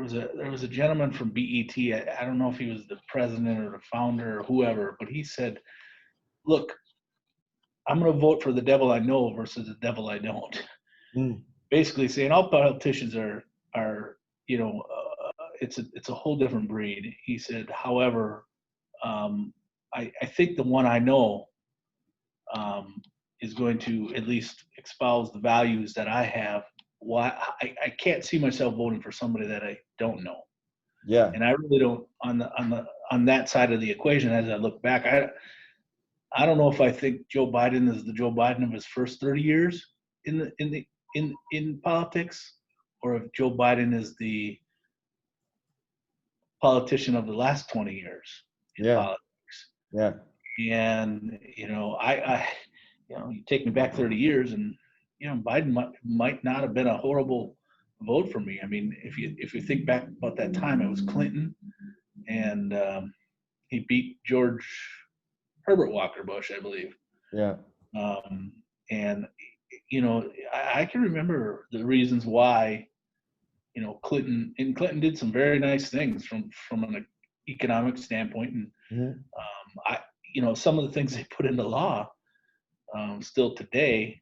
there was a gentleman from BET. I don't know if he was the president or the founder or whoever, but he said, "Look, I'm going to vote for the devil I know versus the devil I don't." Mm. Basically saying all politicians are it's a whole different breed. He said, however, I think the one I know is going to at least espouse the values that I have. Why I can't see myself voting for somebody that I don't know, Yeah. and I really don't on that side of the equation. As I look back, I don't know if I think Joe Biden is the Joe Biden of his first 30 years in politics, or if Joe Biden is the politician of the last 20 years in Yeah. politics. Yeah. And I you take me back 30 years, and Biden might not have been a horrible vote for me. I mean, if you think back about that time, it was Clinton, and he beat George Herbert Walker Bush, I believe. Yeah. Um, and I can remember the reasons why Clinton did some very nice things from an economic standpoint, and Mhm. some of the things they put into law still today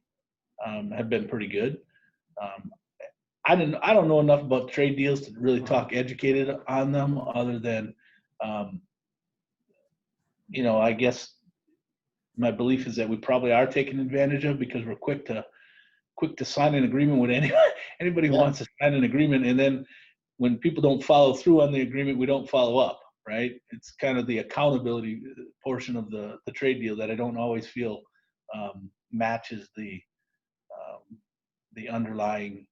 have been pretty good. Um, I don't know enough about trade deals to really talk educated on them, other than um, I guess my belief is that we probably are taken advantage of, because we're quick to sign an agreement with anybody who Yeah. wants to sign an agreement, and then when people don't follow through on the agreement, we don't follow up, right? It's kind of the accountability portion of the trade deal that I don't always feel matches the underlying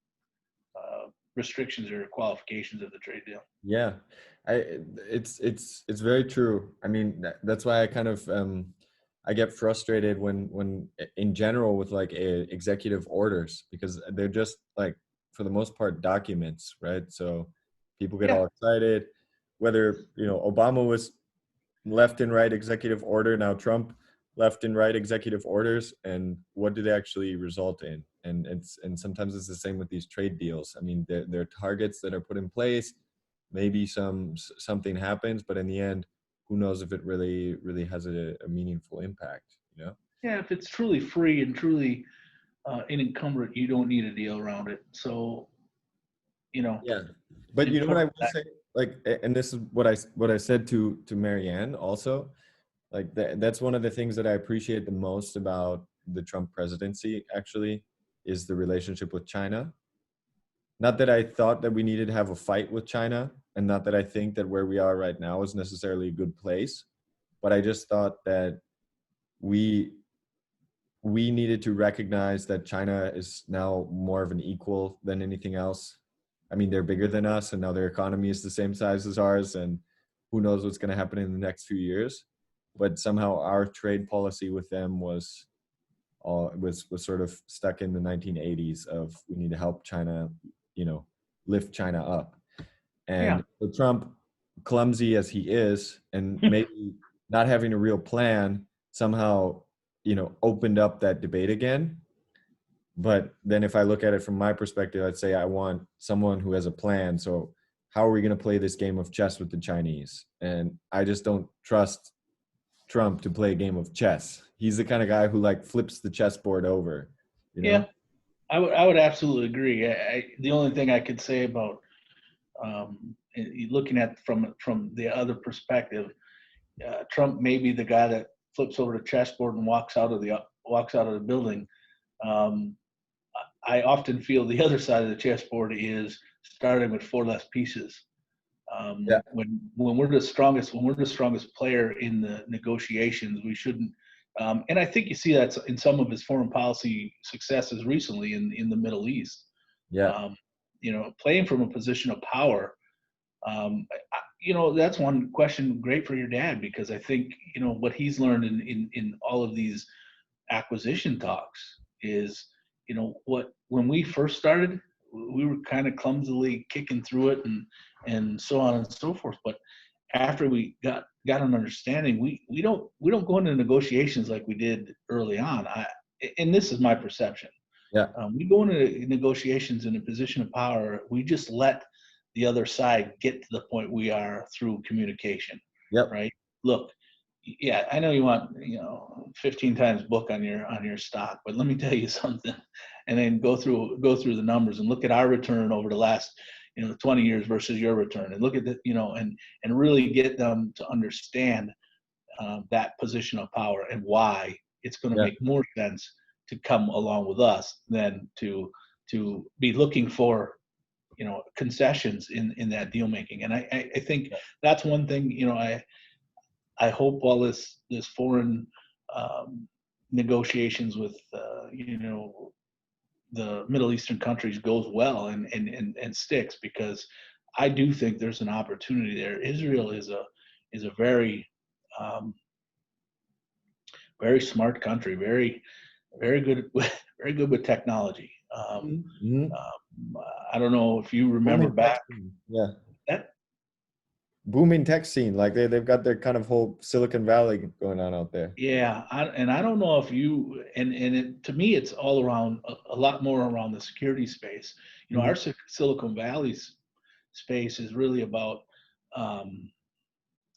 restrictions or qualifications of the trade deal. Yeah. It's very true. I mean, that's why I kind of I get frustrated when in general with like executive orders, because they're just like, for the most part, documents, right? So people get Yeah, all excited, whether, Obama was left and right executive order, now Trump left and right executive orders, and what do they actually result in? And sometimes it's the same with these trade deals. I mean, they're targets that are put in place. Maybe something happens, but in the end, who knows if it really has a meaningful impact, yeah. If it's truly free and truly unencumbered, you don't need a deal around it. So Yeah. But in you know what I terms will say, like, and this is what I said to Marianne also, like that's one of the things that I appreciate the most about the Trump presidency, actually, is the relationship with China. Not that I thought that we needed to have a fight with China, and not that I think that where we are right now is necessarily a good place, but I just thought that we needed to recognize that China is now more of an equal than anything else. I mean, they're bigger than us, and now their economy is the same size as ours, and who knows what's going to happen in the next few years. But somehow our trade policy with them was sort of stuck in the 1980s of, we need to help China, lift China up. yeah, And for Trump, clumsy as he is, and maybe not having a real plan, somehow, opened up that debate again. But then if I look at it from my perspective, I'd say I want someone who has a plan. So how are we going to play this game of chess with the Chinese? And I just don't trust Trump to play a game of chess. He's the kind of guy who like flips the chessboard over, yeah. I would absolutely agree. The only thing I could say about looking at from the other perspective, Trump may be the guy that flips over the chessboard and walks out of the building. Um, I often feel the other side of the chessboard is starting with four less pieces. Yeah. When we're the strongest player in the negotiations, we shouldn't. And I think you see that in some of his foreign policy successes recently in the Middle East. Yeah. Um, playing from a position of power. That's one question great for your dad, because I think what he's learned in all of these acquisition talks is when we first started, we were kind of clumsily kicking through it and so on and so forth. But after we got an understanding, we don't go into negotiations like we did early on. And this is my perception. Yeah. We go into negotiations in a position of power. We just let the other side get to the point we are through communication, Yep. right? Look, yeah, I know you want 15 times book on your stock, but let me tell you something, and then go through the numbers and look at our return over the last 20 years versus your return, and look at the and really get them to understand that position of power and why it's going to Yeah. make more sense to come along with us than to be looking for concessions in that deal making. And I think that's one thing. I hope all this foreign negotiations with the Middle Eastern countries goes well and sticks, because I do think there's an opportunity there. Israel is a very very smart country, very good very good with technology. Mm-hmm. I don't know if you remember Booming tech back scene. Yeah. that. Booming tech scene. Like they've got their kind of whole Silicon Valley going on out there. Yeah, and I don't know if you to me it's all around a lot more around the security space. Mhm. Our Silicon Valley's space is really about um,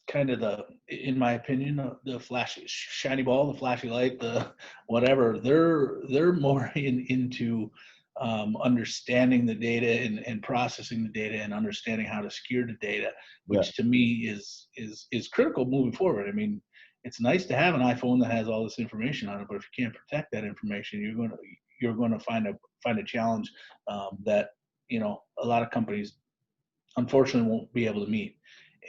kind of in my opinion, the flashy shiny ball, the flashy light, the whatever. They're more into understanding the data and processing the data and understanding how to secure the data, Yeah. which to me is critical moving forward. I mean, it's nice to have an iPhone that has all this information on it, but if you can't protect that information, you're going to find a challenge that a lot of companies unfortunately won't be able to meet.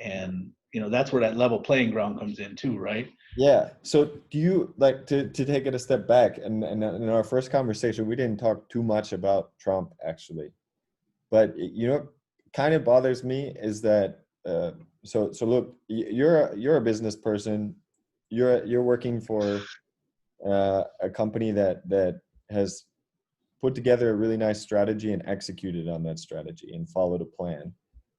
And that's where that level playing ground comes in too, right? Yeah. So do you like to take it a step back? And in our first conversation, we didn't talk too much about Trump actually, but kind of bothers me is that so look, you're a business person, you're working for a company that has put together a really nice strategy and executed on that strategy and followed a plan.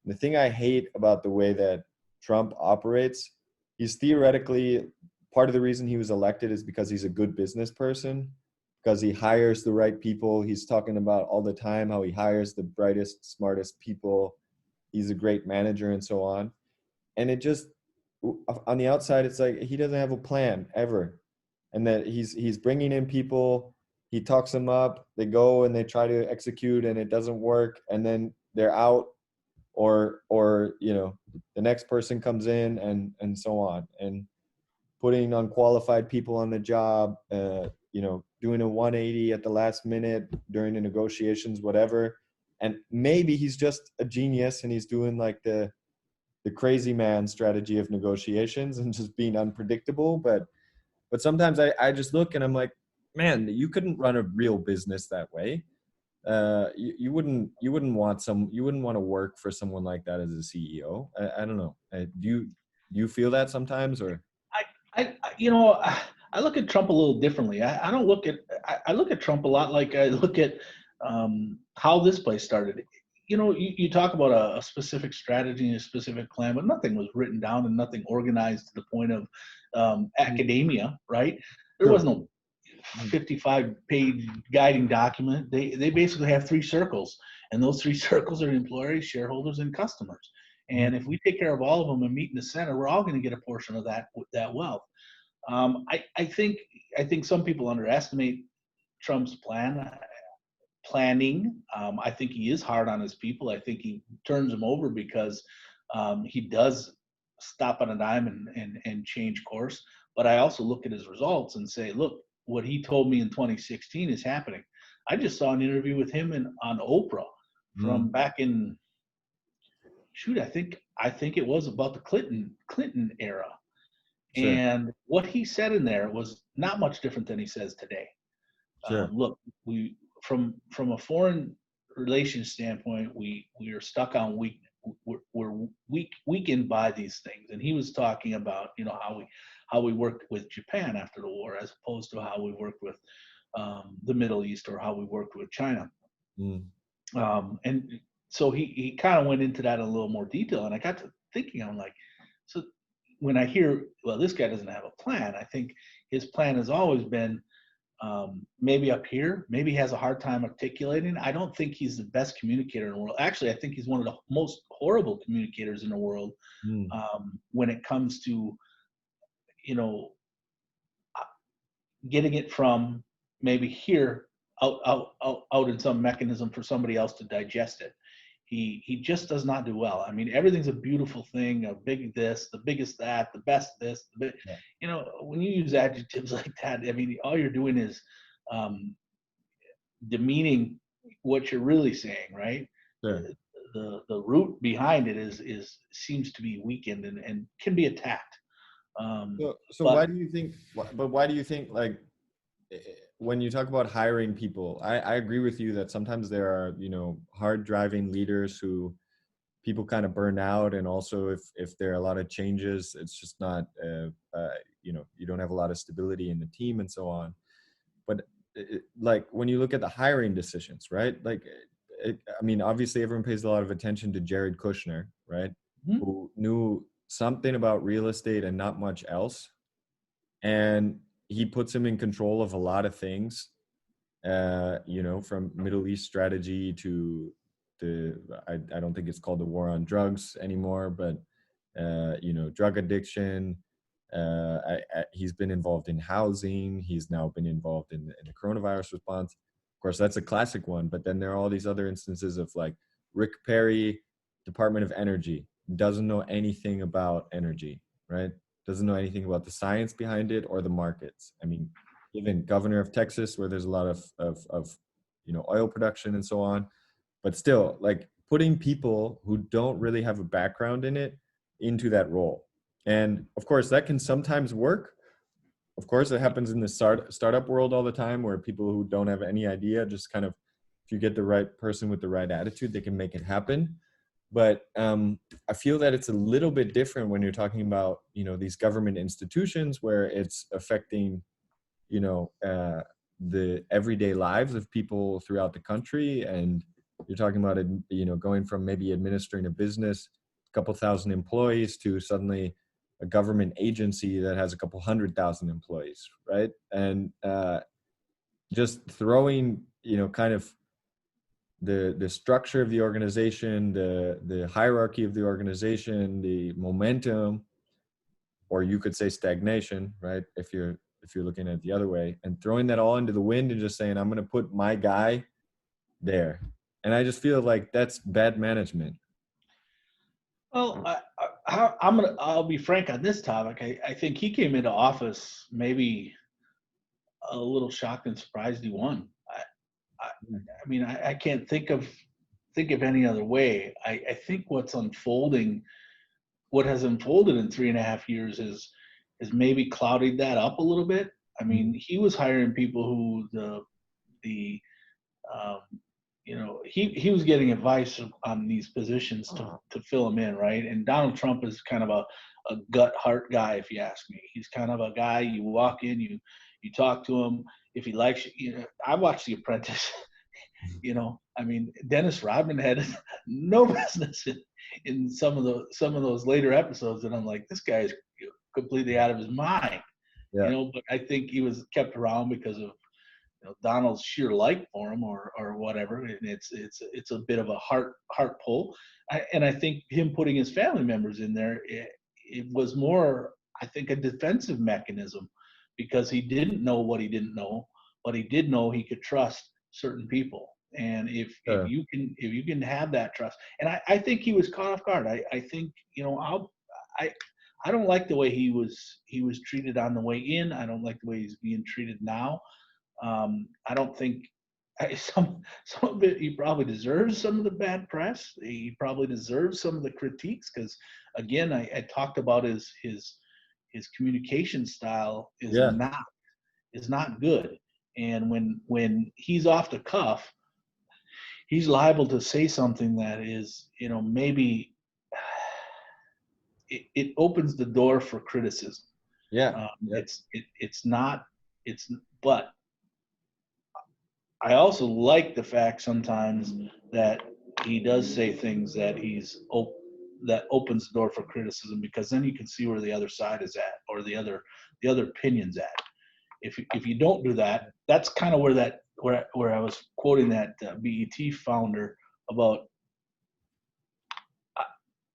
The thing I hate about the way that Trump operates, he's theoretically, part of the reason he was elected is because he's a good business person, because he hires the right people. He's talking about all the time how he hires the brightest, smartest people. He's a great manager and so on. And it just, on the outside, it's like he doesn't have a plan ever. And that he's bringing in people, he talks them up, they go and they try to execute and it doesn't work, and then they're out, or the next person comes in and so on, and putting unqualified people on the job, doing a 180 at the last minute during the negotiations, whatever. And maybe he's just a genius and he's doing like the crazy man strategy of negotiations and just being unpredictable, but sometimes I just look and I'm like, man, you couldn't run a real business that way. You wouldn't want to work for someone like that as a CEO. I don't know. Do you feel that sometimes, or? I look at Trump a little differently. I don't look at I look at Trump a lot like I look at how this place started. You talk about a specific strategy and a specific plan, but nothing was written down and nothing organized to the point of academia, right? There was Sure. no 55-page guiding document. They basically have three circles, and those three circles are employees, shareholders, and customers. And if we take care of all of them and meet in the center, we're all going to get a portion of that wealth. I think some people underestimate Trump's planning. I think he is hard on his people. I think he turns them over because he does stop on a dime and change course. But I also look at his results and say, look, what he told me in 2016 is happening. I just saw an interview with him on Oprah from back in I think it was about the Clinton era. Sure. And what he said in there was not much different than he says today. Sure. Look, we from a foreign relations standpoint, we are stuck on we're weakened by these things. And he was talking about how we worked with Japan after the war, as opposed to how we worked with the Middle East or how we worked with China. Mm. And so he kind of went into that in a little more detail, and I got to thinking, I'm like, so when I hear, well, this guy doesn't have a plan, I think his plan has always been Maybe up here, maybe he has a hard time articulating. I don't think he's the best communicator in the world. Actually, I think he's one of the most horrible communicators in the world Mm. when it comes to, you know, getting it from maybe here out in some mechanism for somebody else to digest it. He just does not do well. I mean, everything's a beautiful thing, a big this, the biggest that, the best this, Yeah. when you use adjectives like that, I mean, all you're doing is um, demeaning what you're really saying, right? Sure. The root behind it is seems to be weakened and can be attacked. So why But do you think? But why do you think like when you talk about hiring people? I agree with you that sometimes there are hard driving leaders who people kind of burn out, and also if there are a lot of changes, it's just not you don't have a lot of stability in the team and so on. But like when you look at the hiring decisions, right? Like, I mean, obviously everyone pays a lot of attention to Jared Kushner, right? mhm, Who knew something about real estate and not much else, and he puts him in control of a lot of things. From Middle East strategy to I don't think it's called the war on drugs anymore, but drug addiction. He's been involved in housing. He's now been involved in the coronavirus response. Of course, that's a classic one. But then there are all these other instances of like Rick Perry, Department of Energy, doesn't know anything about energy, right? Doesn't know anything about the science behind it or the markets. I mean, even governor of Texas, where there's a lot of oil production and so on. But still, like putting people who don't really have a background in it into that role. And of course, that can sometimes work. Of course, it happens in the startup world all the time, where people who don't have any idea just kind of, if you get the right person with the right attitude, they can make it happen. But I feel that it's a little bit different when you're talking about these government institutions where it's affecting you know uh, the everyday lives of people throughout the country, and you're talking about it, going from maybe administering a business, a couple thousand employees, to suddenly a government agency that has a couple 100,000 employees, right? And just throwing kind of the structure of the organization, the hierarchy of the organization, the momentum, or you could say stagnation, right? If you're looking at it the other way, and throwing that all into the wind and just saying, I'm going to put my guy there. And I just feel like that's bad management. well, I'll be frank on this topic. I think he came into office maybe a little shocked and surprised he won. I, I mean, I can't think of any other way. I think what has unfolded in 3.5 years is maybe clouded that up a little bit. I mean, he was hiring people who the um, he was getting advice on these positions to fill them in, right? And Donald Trump is kind of a gut heart guy, if you ask me. He's kind of a guy you walk in, you talk to him. If he likes you, I watched The Apprentice. I mean, Dennis Rodman had no business in some of those later episodes, and I'm like, this guy is completely out of his mind. Yeah. But I think he was kept around because of Donald's sheer like for him or whatever, and it's a bit of a heart pull. And I think him putting his family members in there, it was more, I think, a defensive mechanism because he didn't know what he didn't know, but he did know he could trust certain people. And Sure. if you can have that trust, and I think he was caught off guard. I think I I don't like the way he was treated on the way in. I don't like the way he's being treated now. I don't think some of it. He probably deserves some of the bad press. He probably deserves some of the critiques because, again, I talked about his communication style Yeah. is not good, and when he's off the cuff, he's liable to say something that is maybe it opens the door for criticism. Yeah. Yeah. It's not it's but I also like the fact sometimes that he does say things that opens the door for criticism because then you can see where the other side is at or the other opinions at. if you don't do that, that's kind of where I was quoting that BET founder about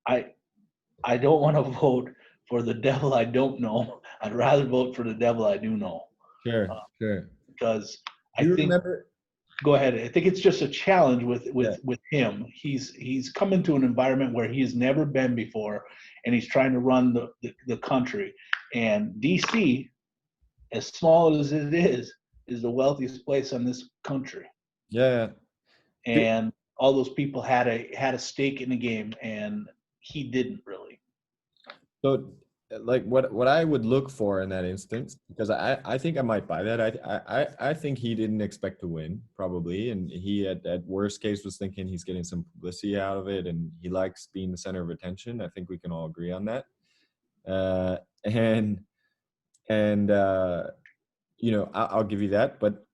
I I don't want to vote for the devil I don't know. I'd rather vote for the devil I do know, Sure, uh, sure. because I Do you think. remember? Go ahead. I think it's just a challenge with Yeah, him. He's come into an environment where he has never been before, and he's trying to run the country. And DC, as small as it is the wealthiest place on this country. yeah. Do, And all those people had a stake in the game, and he didn't really. so, like, what I would look for in that instance, because I think I might buy that. I think he didn't expect to win, probably, and he at worst case was thinking he's getting some publicity out of it, and he likes being the center of attention. I think we can all agree on that. Uh, and and I'll give you that. But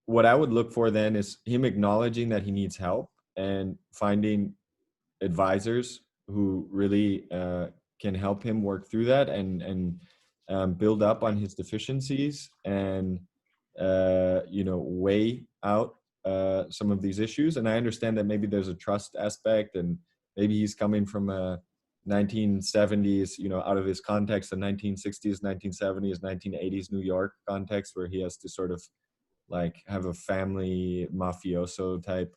what I would look for then is him acknowledging that he needs help and finding advisors who really can help him work through that and build up on his deficiencies and weigh out some of these issues. And I understand that maybe there's a trust aspect, and maybe he's coming from a 1970s, out of his context, the 1960s, 1970s, 1980s New York context, where he has to sort of like have a family mafioso type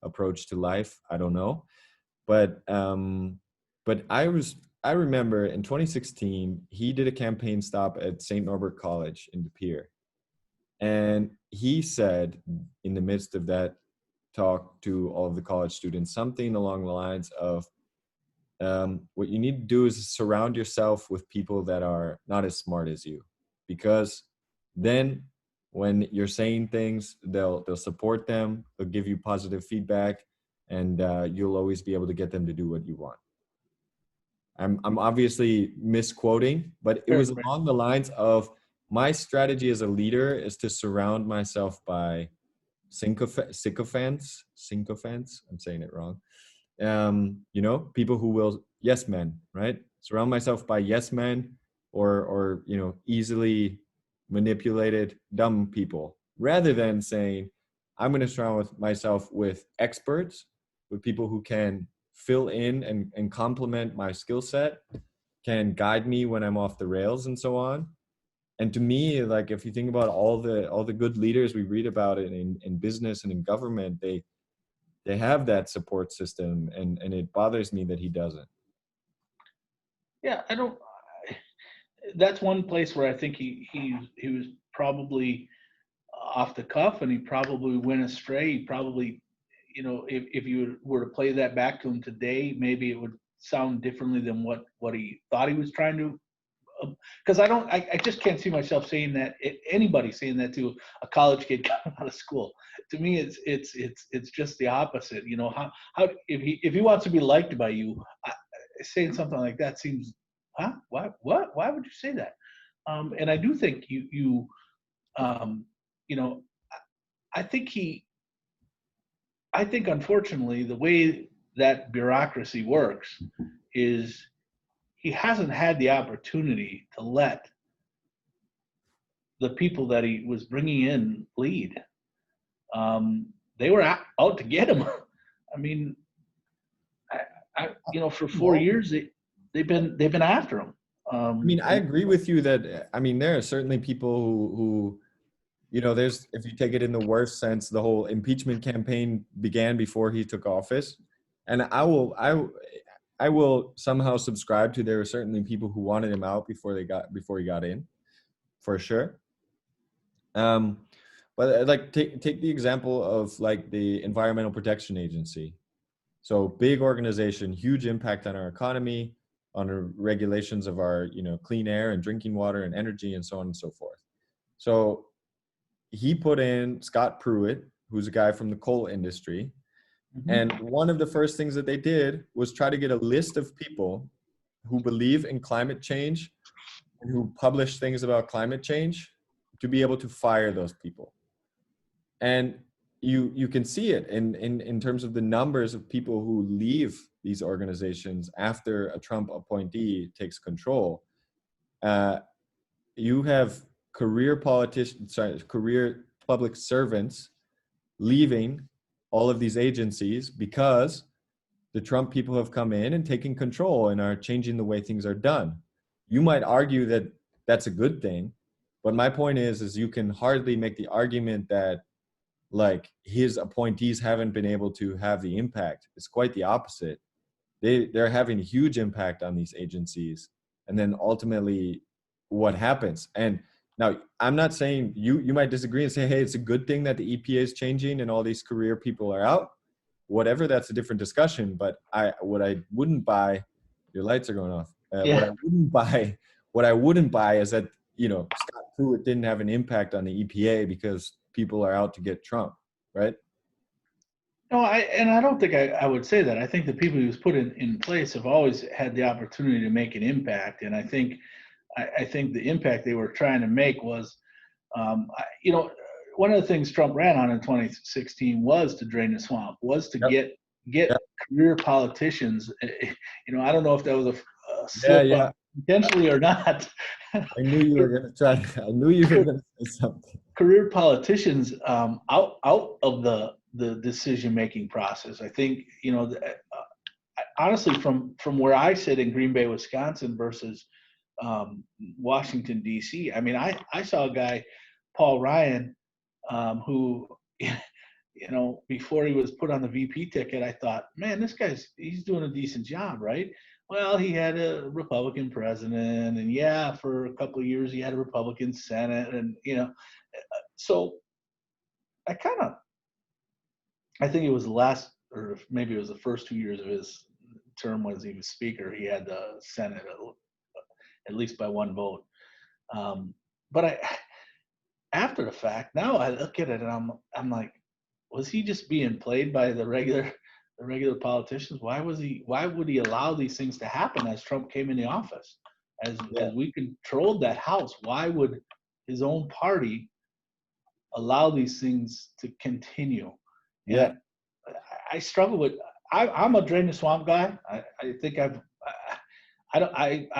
approach to life. I don't know, but I remember in 2016 he did a campaign stop at St. Norbert College in De Pere, and he said in the midst of that talk to all of the college students something along the lines of, what you need to do is surround yourself with people that are not as smart as you, because then when you're saying things, they'll support them, they'll give you positive feedback, and you'll always be able to get them to do what you want. I'm obviously misquoting, but it was Right, right. along the lines of, my strategy as a leader is to surround myself by sycophants. I'm saying it wrong. People who will yes men, right? Surround myself by yes men, or easily manipulated dumb people, rather than saying I'm going to surround myself with experts, with people who can fill in and complement my skill set, can guide me when I'm off the rails and so on. And to me, like, if you think about all the good leaders we read about in business and in government, they have that support system, and it bothers me that he doesn't. Yeah, I don't. That's one place where I think he was probably off the cuff, and he probably went astray. He probably, if you were to play that back to him today, maybe it would sound differently than what he thought he was trying to. Because I just can't see myself saying that, anybody saying that to a college kid coming out of school. To me, it's just the opposite. How if he wants to be liked by you, saying something like that seems, huh? Why would you say that? And I do think um, you know, I think I think unfortunately the way that bureaucracy works is he hasn't had the opportunity to let the people that he was bringing in lead. They were out to get him. I mean, for 4 years they've been after him. I mean, I And agree with you that, I mean, there are certainly people who there's, if you take it in the worst sense, the whole impeachment campaign began before he took office. And I will somehow subscribe to, there were certainly people who wanted him out before he got in, for sure. Um, but like, take the example of like the Environmental Protection Agency. So big organization, huge impact on our economy, on the regulations of our, clean air and drinking water and energy and so on and so forth. So he put in Scott Pruitt, who's a guy from the coal industry. And one of the first things that they did was try to get a list of people who believe in climate change and who publish things about climate change, to be able to fire those people. And you can see it in terms of the numbers of people who leave these organizations after a Trump appointee takes control. You have career public servants leaving all of these agencies because the Trump people have come in and taken control and are changing the way things are done. You might argue that that's a good thing, but my point is you can hardly make the argument that like his appointees haven't been able to have the impact. It's quite the opposite. They're having a huge impact on these agencies, and then ultimately what happens. And now I'm not saying you might disagree and say, hey, it's a good thing that the EPA is changing and all these career people are out. Whatever, that's a different discussion. But what I wouldn't buy, your lights are going off. Yeah. What I wouldn't buy is that, you know, Scott Pruitt didn't have an impact on the EPA because people are out to get Trump, right? No, I don't think I would say that. I think the people he was put in place have always had the opportunity to make an impact, and I think the impact they were trying to make was, you know, one of the things Trump ran on in 2016 was to drain the swamp, was to Yep. get Yep. career politicians. You know, I don't know if that was a Yeah, slip yeah. up intentionally or not. I knew you were gonna try. I knew you were gonna say something. Career politicians out of the decision making process. I think, you know, honestly, from where I sit in Green Bay, Wisconsin versus Washington D.C. I mean, I saw a guy, Paul Ryan, who, you know, before he was put on the VP ticket, I thought, man, he's doing a decent job, right? Well, he had a Republican president, and yeah, for a couple of years he had a Republican Senate, and you know, so I kind of, I think it was the last, or maybe it was the first 2 years of his term was he was Speaker. He had the Senate at least by one vote. But after the fact, now I look at it and I'm like, was he just being played by the regular politicians? Why would he allow these things to happen as Trump came in the office? As we controlled that house, why would his own party allow these things to continue? Yeah. And I struggle with. I'm a drain the swamp guy. I think I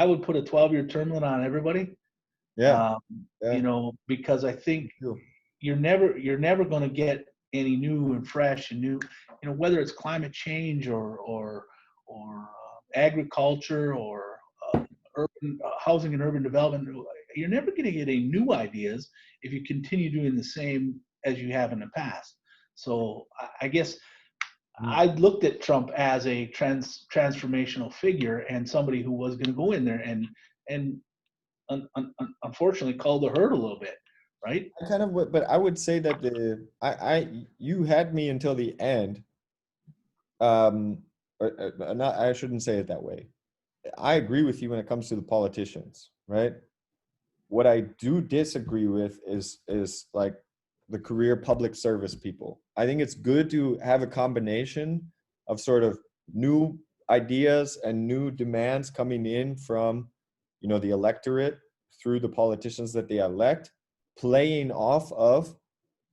would put a 12-year term limit on everybody. Yeah. Yeah. You know, because I think True. you're never going to get any new and fresh and new, you know, whether it's climate change or agriculture or urban housing and urban development. You're never going to get any new ideas if you continue doing the same as you have in the past. So I guess I looked at Trump as a transformational figure and somebody who was going to go in there and unfortunately called the herd a little bit, right? I kind of would, but I would say that you had me until the end. Not, I shouldn't say it that way. I agree with you when it comes to the politicians, right? What I do disagree with is like the career public service people. I think it's good to have a combination of sort of new ideas and new demands coming in from, you know, the electorate through the politicians that they elect, playing off of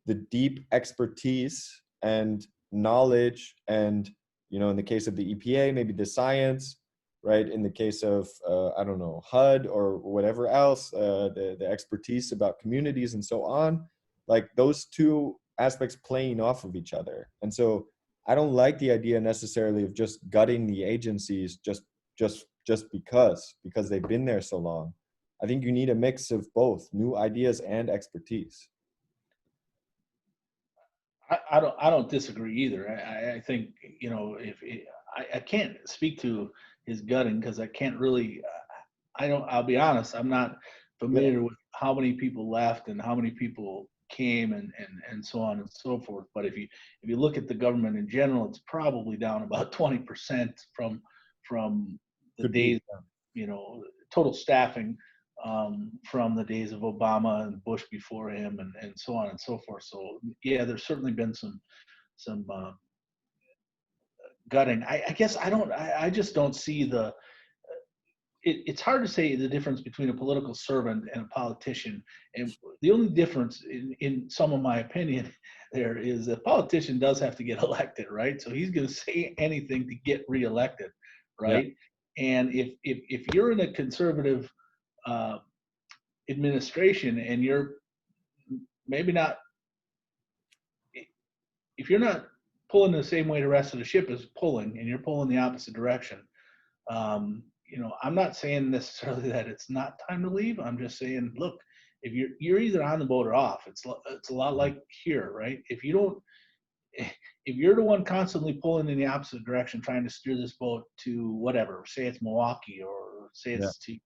the deep expertise and knowledge and, you know, in the case of the EPA, maybe the science, right? In the case of, I don't know, HUD or whatever else, the expertise about communities and so on, like those two aspects playing off of each other. And so I don't like the idea necessarily of just gutting the agencies just because they've been there so long. I think you need a mix of both new ideas and expertise. I don't disagree either. I think, you know, I can't speak to his gutting because I can't really. I'll be honest. I'm not Yeah. familiar with how many people left and how many people came and so on and so forth. But if you look at the government in general, it's probably down about 20% from the Could be. days, you know, total staffing from the days of Obama and Bush before him, and so on and so forth. So yeah, there's certainly been some gutting. I guess I just don't see the. It's hard to say the difference between a political servant and a politician. And the only difference, in some of my opinion, there is a politician does have to get elected, right? So he's going to say anything to get reelected, Yeah. right? And if you're in a conservative administration and you're maybe not, if you're not pulling the same way the rest of the ship is pulling and you're pulling the opposite direction, I'm not saying necessarily that it's not time to leave. I'm just saying, look, if you're either on the boat or off. It's a lot like here, right? If you're the one constantly pulling in the opposite direction, trying to steer this boat to whatever, say it's Milwaukee or say Yeah. it's to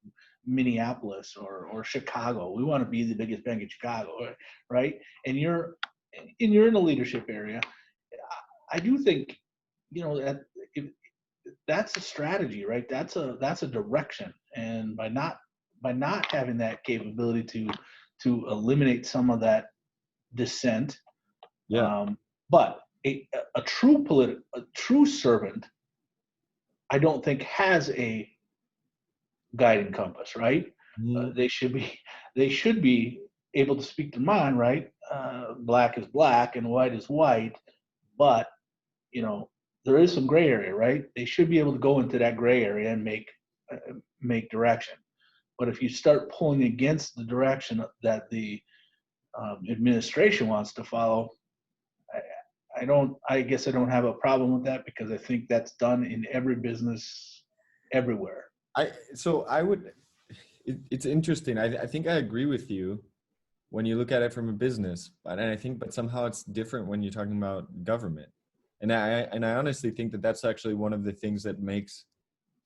Minneapolis or Chicago. We want to be the biggest bank in Chicago, right? And you're in the leadership area. I do think, that that's a strategy, right? That's a direction, and by not having that capability to eliminate some of that dissent, Yeah. but a true servant, I don't think has a guiding compass, right? Mhm. They should be able to speak their mind, right? Black is black and white is white, but you know there is some gray area, right? They should be able to go into that gray area and make direction. But if you start pulling against the direction that the administration wants to follow, I guess I don't have a problem with that because I think that's done in every business everywhere. I would, it's interesting. I think I agree with you when you look at it from a business, but somehow it's different when you're talking about government. And I honestly think that that's actually one of the things that makes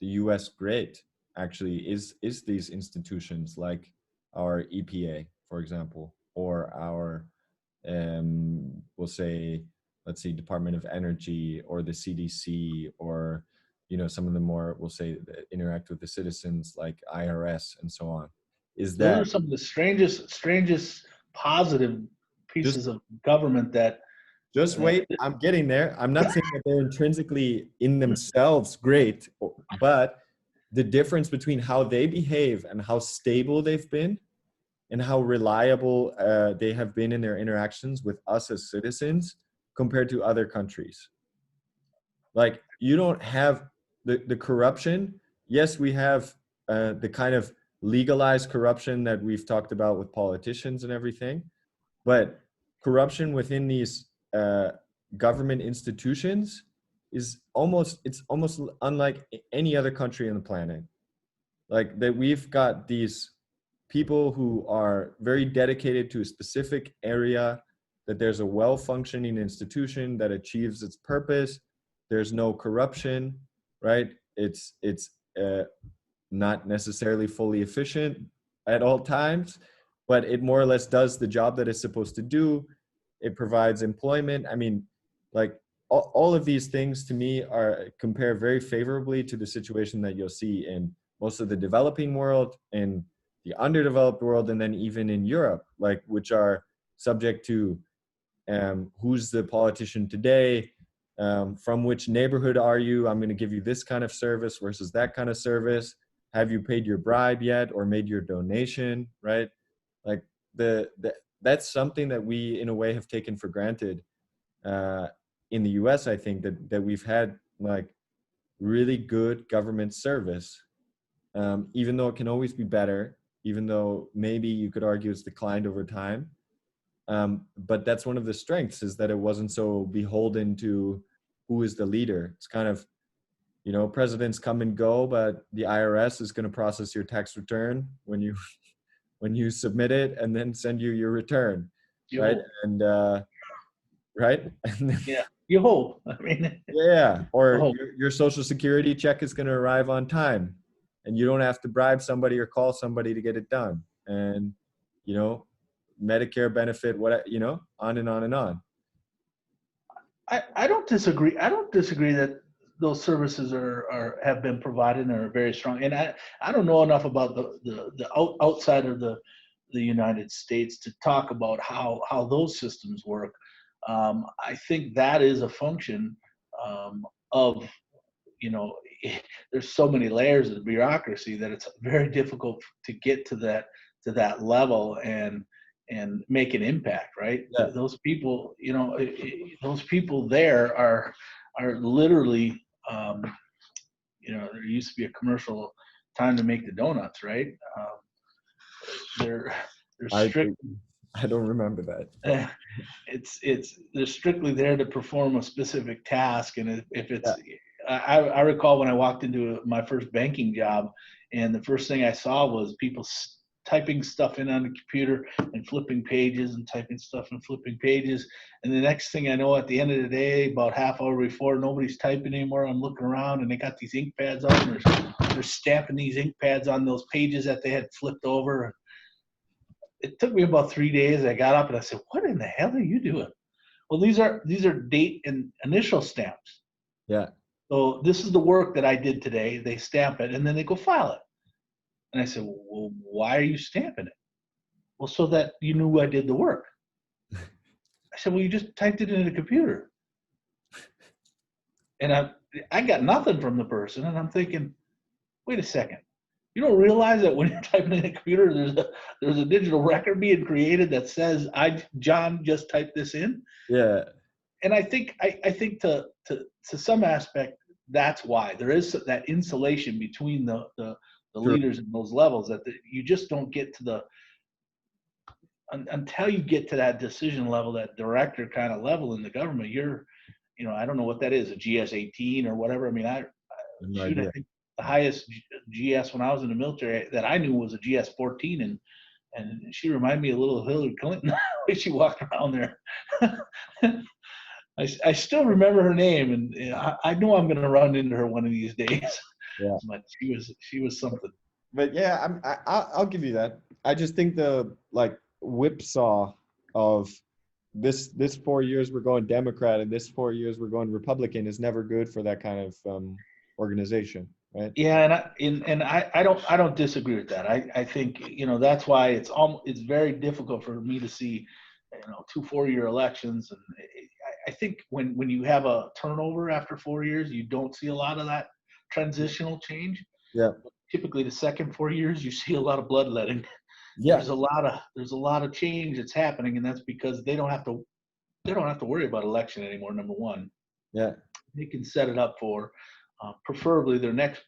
the US great, actually, is these institutions like our EPA, for example, or our we'll say, let's see, Department of Energy or the CDC, or some of the more, we'll say, that interact with the citizens like IRS and so on. Is Those are that some of the strangest positive just pieces of government that just uh, wait, I'm getting there. I'm not saying that they're intrinsically in themselves great, but the difference between how they behave and how stable they've been and how reliable they have been in their interactions with us as citizens compared to other countries. Like, you don't have the corruption. Yes, we have the kind of legalized corruption that we've talked about with politicians and everything, but corruption within these government institutions is almost unlike any other country on the planet. Like, that we've got these people who are very dedicated to a specific area, that there's a well-functioning institution that achieves its purpose. There's no corruption, right? It's not necessarily fully efficient at all times, but it more or less does the job that it's supposed to do. It provides employment. I mean, like, all of these things to me are compare very favorably to the situation that you'll see in most of the developing world, in the underdeveloped world, and then even in Europe, like, which are subject to who's the politician today, from which neighborhood are you? I'm going to give you this kind of service versus that kind of service. Have you paid your bribe yet or made your donation, right? Like, that's something that we in a way have taken for granted in the US. I think that we've had, like, really good government service, even though it can always be better, even though maybe you could argue it's declined over time. But that's one of the strengths, is that it wasn't so beholden to who is the leader. It's kind of, presidents come and go, but the IRS is going to process your tax return when you submit it, and then send you your return, you right? hope. And right. And then, Yeah, you hope. I mean, yeah, or hope. your social security check is going to arrive on time, and you don't have to bribe somebody or call somebody to get it done. And you know Medicare benefit, on and on and on. I don't disagree. I don't disagree that those services are have been provided and are very strong. And I don't know enough about the outside of the United States to talk about how those systems work. I think that is a function of you know there's so many layers of bureaucracy that it's very difficult to get to that level and make an impact, right? Yeah. Those people, those people there are literally, there used to be a commercial, time to make the donuts, right? they're I strict. I don't remember that. But It's they're strictly there to perform a specific task, and if yeah, it's I recall when I walked into my first banking job, and the first thing I saw was people typing stuff in on the computer and flipping pages and typing stuff and flipping pages, and the next thing I know, at the end of the day, about half hour before, nobody's typing anymore. I'm looking around and they got these ink pads on, and they're stamping these ink pads on those pages that they had flipped over. It took me about 3 days. I got up and I said, "What in the hell are you doing?" Well, these are date and initial stamps. yeah. So this is the work that I did today. They stamp it and then they go file it. And I said, "Well, why are you stamping it?" "Well, so that you knew I did the work." I said, "Well, you just typed it into the computer." And I got nothing from the person, and I'm thinking, wait a second. You don't realize that when you're typing in a computer, there's a digital record being created that says John just typed this in. Yeah, And I think to some aspect that's why there is that insulation between the true. leaders in those levels, that you just don't get to until you get to that decision level, that director kind of level in the government. I don't know what that is, a GS-18 or whatever. I mean, I No shoot, I idea. think the highest GS when I was in the military that I knew was a GS-14, and she reminded me a little of Hillary Clinton the way she walked around there. I still remember her name, and I know I'm going to run into her one of these days. Yeah. But she was something. But yeah, I'll give you that. I just think the like whipsaw of this 4 years we're going Democrat and this 4 years we're going Republican is never good for that kind of organization, right? Yeah, and I don't disagree with that. I think that's why it's very difficult for me to see 2 4-year elections, and I think when you have a turnover after 4 years, you don't see a lot of that transitional change. Yeah. Typically, the second 4 years, you see a lot of bloodletting. Yeah. There's a lot of change that's happening, and that's because they don't have to worry about election anymore. Number one, Yeah. they can set it up for preferably their next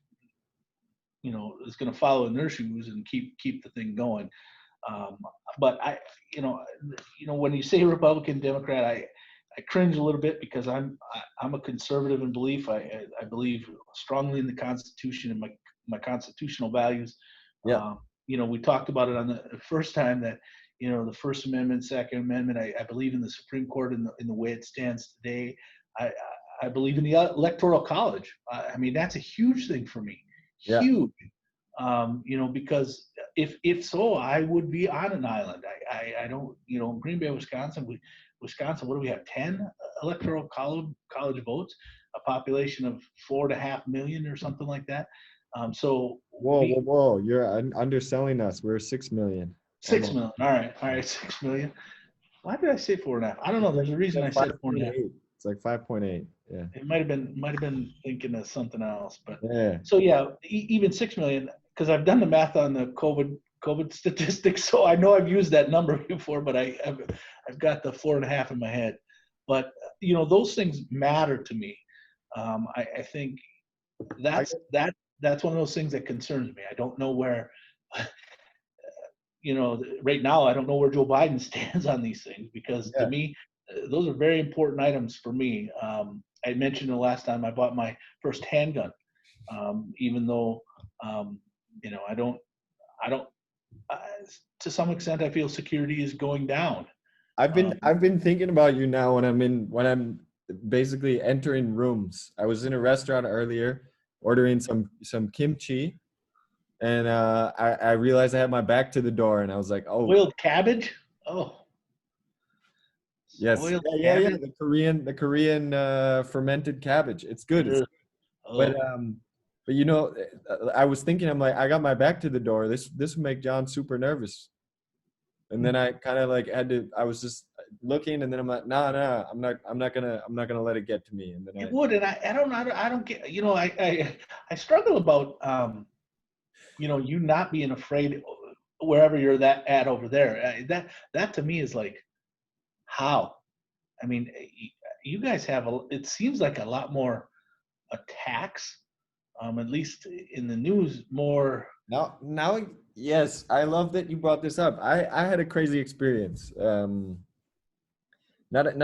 is going to follow in their shoes and keep the thing going. Um, but when you say Republican, Democrat, I cringe a little bit because I'm a conservative in belief. I believe strongly in the Constitution and my constitutional values. Yeah. We talked about it on the first time that the First Amendment, Second Amendment. I believe in the Supreme Court in the way it stands today. I I believe in the Electoral College. I mean, that's a huge thing for me. Yeah. Huge. Because if so, I would be on an island. I don't, Green Bay, Wisconsin. Wisconsin, what do we have? 10 electoral college votes, a population of 4.5 million or something like that. So Whoa, whoa, whoa! You're underselling us. We're 6 million. 6 million. All right, 6 million. Why did I say 4.5? I don't know. There's a reason I Like said 4.5. 5.8. It's like 5.8. Yeah. It might have been thinking of something else, but Yeah. so yeah, even 6 million, because I've done the math on the COVID statistics, so I know I've used that number before, but I've got the 4.5 in my head. But those things matter to me. I think I that's one of those things that concerns me. I don't know where, right now, I don't know where Joe Biden stands on these things, because to yeah. me, those are very important items for me. I mentioned the last time I bought my first handgun, even though, I don't, I don't, uh, to some extent, I feel security is going down. Um, I've been thinking about you now when I'm basically entering rooms. I was in a restaurant earlier ordering some kimchi, and I realized I had my back to the door, and I was like, oh Boiled cabbage. Oh, yes, boiled yeah, cabbage. the Korean fermented cabbage. It's good. It's Ugh. but Oh, I was thinking, I'm like, I got my back to the door. This would make John super nervous. And then I kind of like had to. I was just looking, and then I'm like, nah, I'm not gonna let it get to me. And then it would, and I don't get. I struggle about you not being afraid wherever you're at over there. That to me is like, how? I mean, you guys have it seems like a lot more attacks at least in the news, more. Now, yes, I love that you brought this up. I had a crazy experience. Not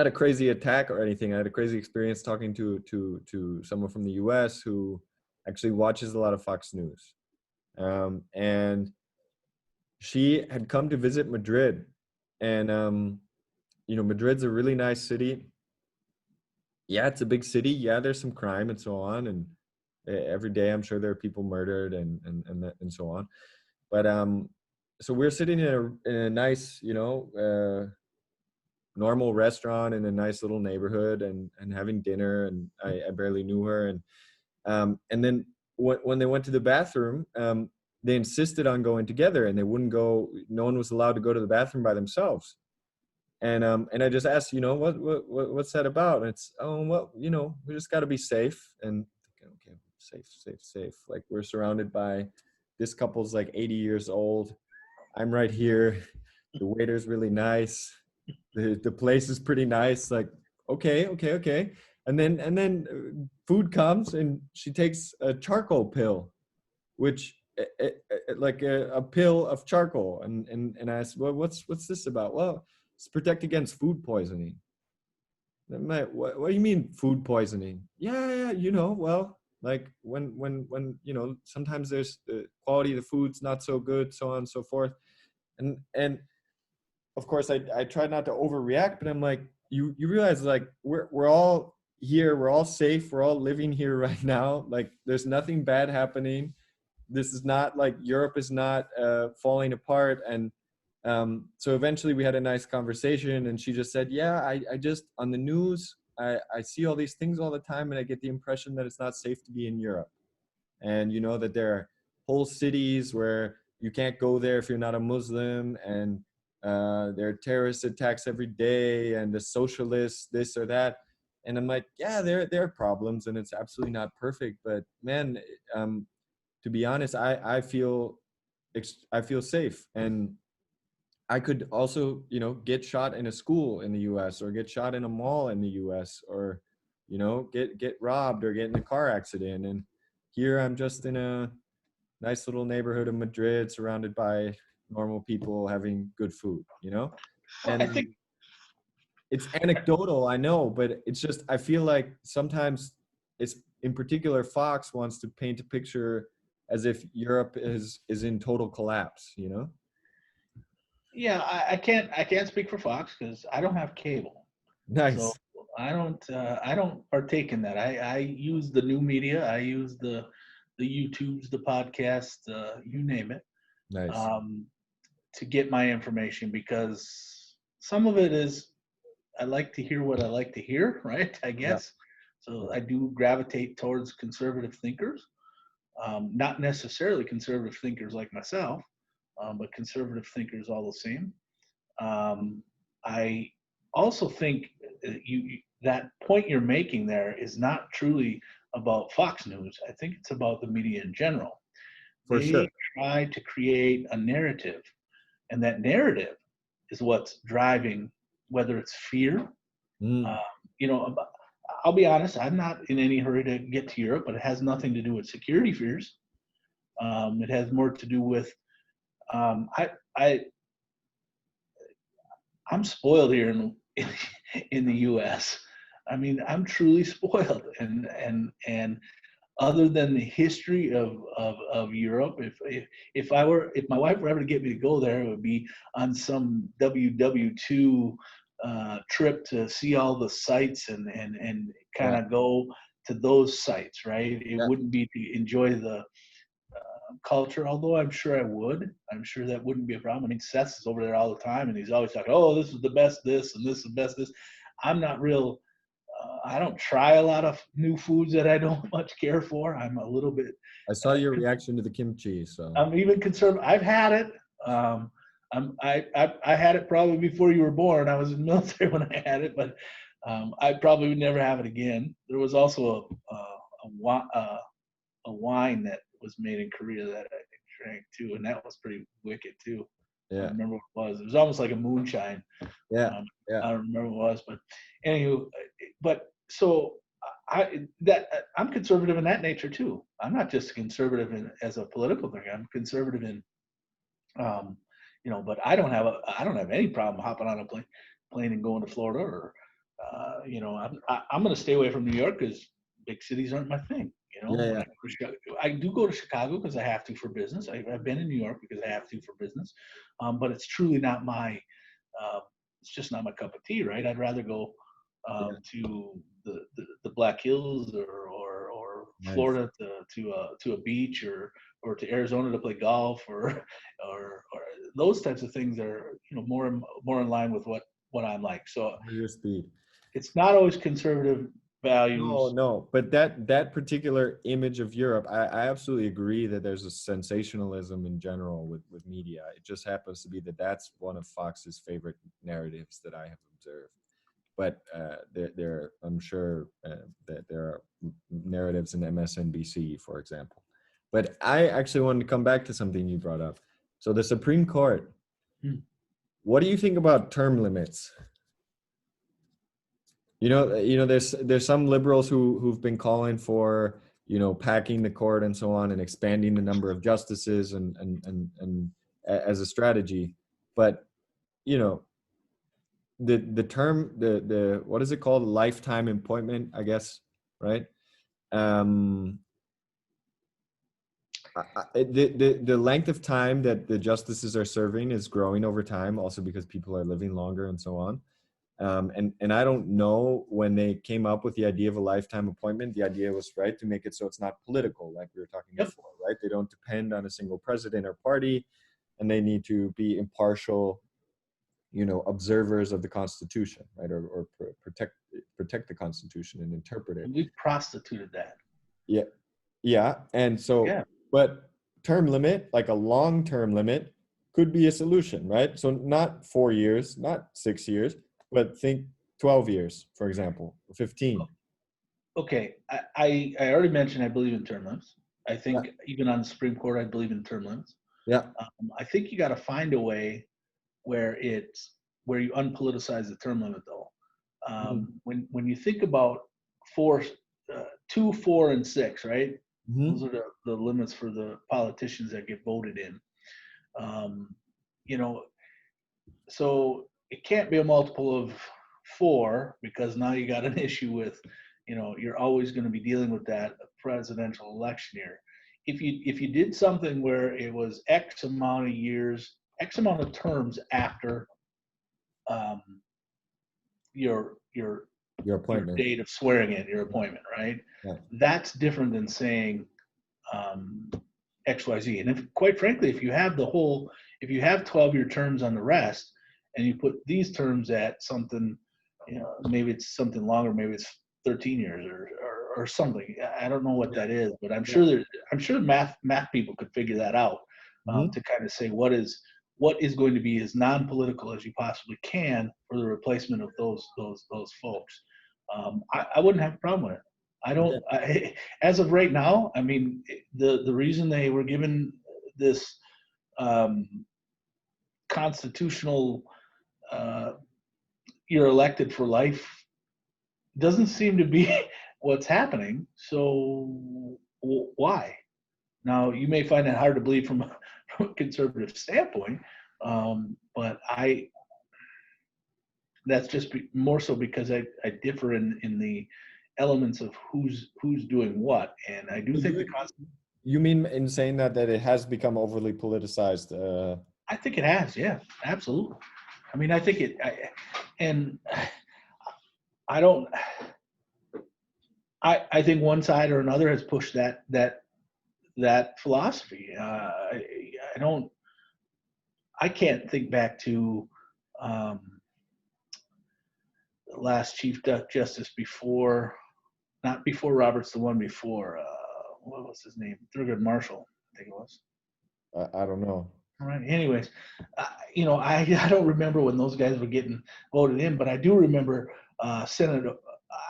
a crazy attack or anything. I had a crazy experience talking to someone from the U.S. who actually watches a lot of Fox News, and she had come to visit Madrid, and Madrid's a really nice city. Yeah, it's a big city. Yeah, there's some crime and so on, and every day I'm sure there are people murdered and so on. But so we're sitting in a nice, normal restaurant in a nice little neighborhood and having dinner, and I barely knew her, and then when they went to the bathroom, they insisted on going together, and they wouldn't go. No one was allowed to go to the bathroom by themselves. And I just asked, what's that about? And it's, oh, well, we just got to be safe. And okay, safe. Like, we're surrounded by, this couple's like 80 years old. I'm right here. The waiter's really nice. The place is pretty nice. Like, okay. And then food comes, and she takes a charcoal pill, which like a pill of charcoal, and I asked, well, what's this about? Well, it's protect against food poisoning. I'm like, what do you mean food poisoning? Yeah, well, like when sometimes there's the quality of the food's not so good, so on and so forth. And of course I try not to overreact, but I'm like, you realize, like, we're all here, we're all safe, we're all living here right now. Like, there's nothing bad happening. This is not like Europe is not falling apart. And so eventually we had a nice conversation, and she just said, yeah, I just, on the news, I see all these things all the time, and I get the impression that it's not safe to be in Europe. And that there are whole cities where you can't go there if you're not a Muslim, and there are terrorist attacks every day, and the socialists, this or that. And I'm like, yeah, there are problems, and it's absolutely not perfect, but man, to be honest, I feel safe. And I could also, get shot in a school in the US, or get shot in a mall in the US, or, get robbed or get in a car accident. And here I'm just in a nice little neighborhood of Madrid, surrounded by normal people having good food. Well, I And think, it's anecdotal, I know, but it's just, I feel like sometimes, it's, in particular, Fox wants to paint a picture as if Europe is in total collapse. yeah, I can't speak for Fox because I don't have cable, so Nice. I don't partake in that. I use the new media. I use the YouTubes, the podcast, you name it, Nice. um, to get my information, because some of it is, I like to hear what I like to hear, right? I Yeah. guess. So I do gravitate towards conservative thinkers, not necessarily conservative thinkers like myself, but conservative thinkers all the same. I also think that point you're making there is not truly about Fox News. I think it's about the media in general. For They sure. try to create a narrative, and that narrative is what's driving, whether it's fear. Mm, Uh, you know, I'll be honest, I'm not in any hurry to get to Europe, but it has nothing to do with security fears. It has more to do with um, I, I I'm spoiled here in the U.S. I mean, I'm truly spoiled, and other than the history of Europe, if my wife were ever to get me to go there, it would be on some WW2 trip to see all the sites and kind yeah. of go to those sites, right? It Yeah. wouldn't be to enjoy the culture, although I'm sure I would. I'm sure that wouldn't be a problem. I mean, Seth is over there all the time, and he's always talking, "Oh, this is the best this, and this is the best this." I'm not real. I don't try a lot of new foods that I don't much care for. I'm a little bit. I saw your reaction to the kimchi, so. I'm even concerned. I've had it. Um, I had it probably before you were born. I was in the military when I had it, but I probably would never have it again. There was also a wine that was made in Korea that I drank too, and that was pretty wicked too. I Yeah. don't remember what it was. It was almost like a moonshine. Yeah. Um, Yeah. I don't remember what it was, but anywho, but so I'm conservative in that nature too. I'm not just conservative as a political thing. I'm conservative in, um, but I don't have any problem hopping on a plane and going to Florida, or, I'm going to stay away from New York because big cities aren't my thing. Yeah, When yeah, I go to Chicago, I do go to Chicago because I have to for business. I've been in New York because I have to for business, but it's truly not my. Uh, it's just not my cup of tea, right? I'd rather go yeah. to the Black Hills, or Nice. Florida to a beach, or to Arizona to play golf, or those types of things are more in line with what I'm like. So Your speed. it's not always conservative No, values. no, but that particular image of Europe, I absolutely agree that there's a sensationalism in general with media. It just happens to be that that's one of Fox's favorite narratives that I have observed. But I'm sure that there are narratives in MSNBC, for example. But I actually wanted to come back to something you brought up. So the Supreme Court, Hmm. what do you think about term limits? There's some liberals who've been calling for, packing the court and so on, and expanding the number of justices and as a strategy. But you know, the term the what is it called? Lifetime appointment, I guess, right? Um, the length of time that the justices are serving is growing over time, also because people are living longer and so on. And I don't know when they came up with the idea of a lifetime appointment, the idea was right to make it so it's not political, like we were talking Yep. before, right? They don't depend on a single president or party, and they need to be impartial, observers of the Constitution, right? Or protect the Constitution and interpret it. And we prostituted that. Yeah, yeah. And so, Yeah. but term limit, like a long-term limit, could be a solution, right? So not 4 years, not 6 years, but think 12 years, for example, or 15. Okay. I already mentioned I believe in term limits. I Yeah, think even on the Supreme Court, I believe in term limits. yeah. I think you got to find a way where you unpoliticize the term limit, though. When you think about four, 2, 4, and 6, right? Those Mm-hmm. are the limits for the politicians that get voted in. Um, you know, so it can't be a multiple of 4, because now you got an issue with, you're always going to be dealing with that presidential election year. If you did something where it was X amount of years, X amount of terms after, um, your Your your appointment. date of swearing in, your appointment, right? Yeah. That's different than saying, um, XYZ. And quite frankly, if you have 12-year terms on the rest, and you put these terms at something, maybe it's something longer, maybe it's 13 years, or something. I don't know what Yeah. that is, but Yeah. I'm sure math people could figure that out, Mm-hmm. to kind of say what is going to be as non-political as you possibly can for the replacement of those folks. I wouldn't have a problem with it. I Yeah. don't. As of right now, I mean, the reason they were given this, um, constitutional, uh, you're elected for life, doesn't seem to be what's happening. So why? Now, you may find it hard to believe from from a conservative standpoint, but that's just more so because I differ in the elements of who's doing what, and I do think the You, you mean in saying that it has become overly politicized? I think it has, yeah, absolutely. I mean, I think and I don't. I think one side or another has pushed that philosophy. I don't. I can't think back to, um, the last Chief Justice before, not before Roberts, the one before. What was his name? Thurgood Marshall, I think it was. I don't know. All right. Anyways, I don't remember when those guys were getting voted in, but I do remember, Senate.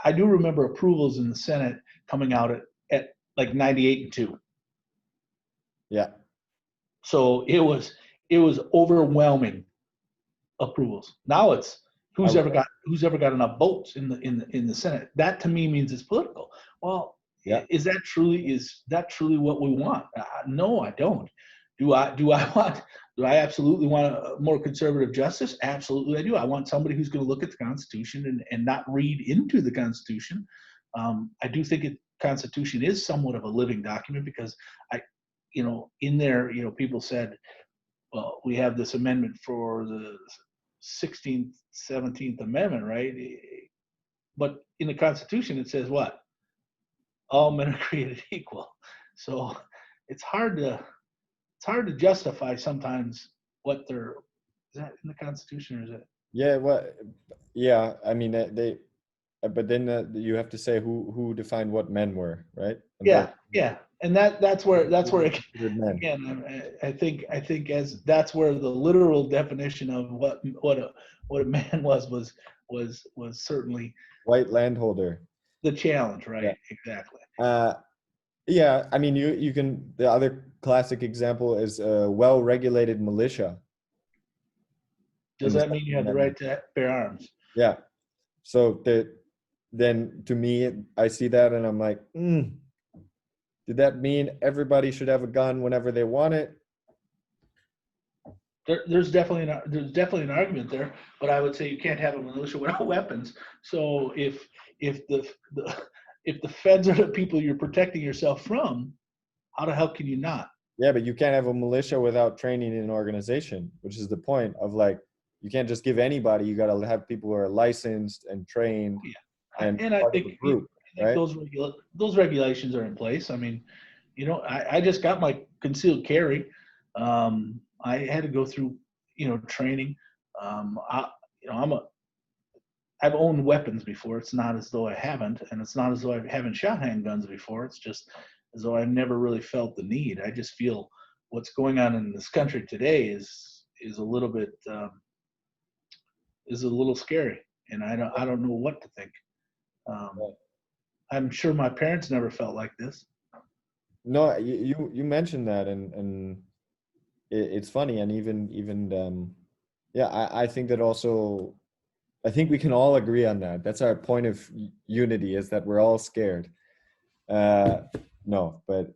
I do remember approvals in the Senate coming out at like 98-2. Yeah. So it was overwhelming approvals. Now it's Who's ever got enough votes in the Senate? That to me means it's political. Well, Yeah. is that truly what we want? No, I don't. Do I absolutely want a more conservative justice? Absolutely, I do. I want somebody who's going to look at the Constitution and not read into the Constitution. I do think Constitution is somewhat of a living document because in there, people said, well, we have this amendment for the 16th, 17th Amendment, right? But in the Constitution, it says what? All men are created equal. So it's hard to justify sometimes what they're. Is that in the Constitution or is it? Yeah. Yeah. I mean, but then you have to say who defined what men were, right? And Yeah. And that's where it, men. again, I think as that's where the literal definition of what a man was certainly White landholder. the challenge, right? Yeah. Exactly. Yeah. I mean, you can. The other classic example is a well-regulated militia. Does that mean you have the right to bear arms? Yeah. So then to me, I see that and I'm like, did that mean everybody should have a gun whenever they want it? There's definitely an argument there, but I would say you can't have a militia without weapons. So if the feds are the people you're protecting yourself from, how the hell can you not? Yeah, but you can't have a militia without training in an organization, which is the point of like, you can't just give anybody. You got to have people who are licensed and trained. Yeah, and I think, group, right? those regulations are in place. I mean, I just got my concealed carry. I had to go through, training. I've owned weapons before. It's not as though I haven't, and it's not as though I haven't shot handguns before. It's just as though I've never really felt the need. I just feel what's going on in this country today is a little bit is a little scary, and I don't know what to think. I'm sure my parents never felt like this. No, you mentioned that, and it's funny, and even yeah, I think that also. I think we can all agree on that. That's our point of unity, is that we're all scared. No, but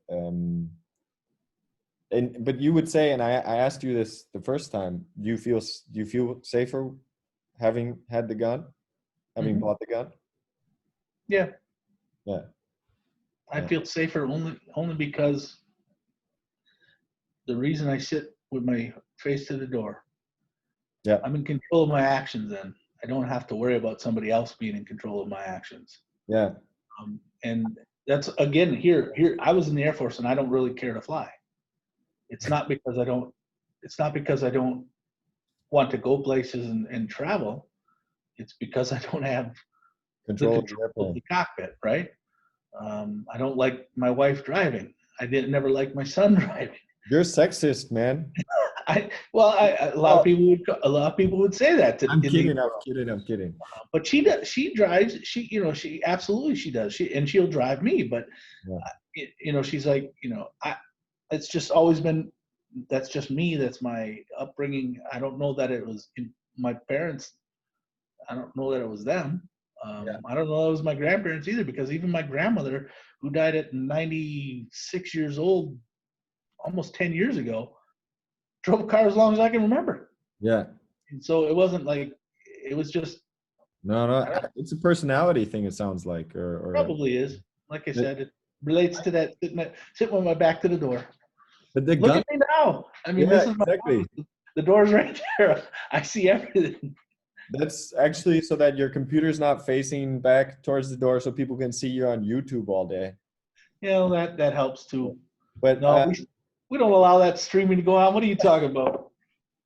but you would say, and I asked you this the first time. Do you feel safer having had the gun, having bought the gun? Yeah. Yeah. I feel safer only because the reason I sit with my face to the door. Yeah. I'm in control of my actions then. I don't have to worry about somebody else being in control of my actions. Yeah. And that's, again, here I was in the Air Force and I don't really care to fly. It's not because I don't want to go places and travel. It's because I don't have control of the cockpit, right? I don't like my wife driving. I never like my son driving. You're sexist, man. A lot of people would say that. I'm kidding. But she does. She drives. She absolutely she does. She'll drive me. But she's like, it's just always been. That's just me. That's my upbringing. I don't know that it was my parents. I don't know that it was them. I don't know that it was my grandparents either, because even my grandmother, who died at 96 years old, almost 10 years ago, drove a car as long as I can remember. Yeah. And so it wasn't like, it was just. No, it's a personality thing, it sounds like. Or probably is. Like I said, it relates to that sitting with my back to the door. But Look at me now. I mean, this is exactly. The door's right there. I see everything. That's actually so that your computer's not facing back towards the door so people can see you on YouTube all day. That helps too. But no, we don't allow that streaming to go on. What are you talking about?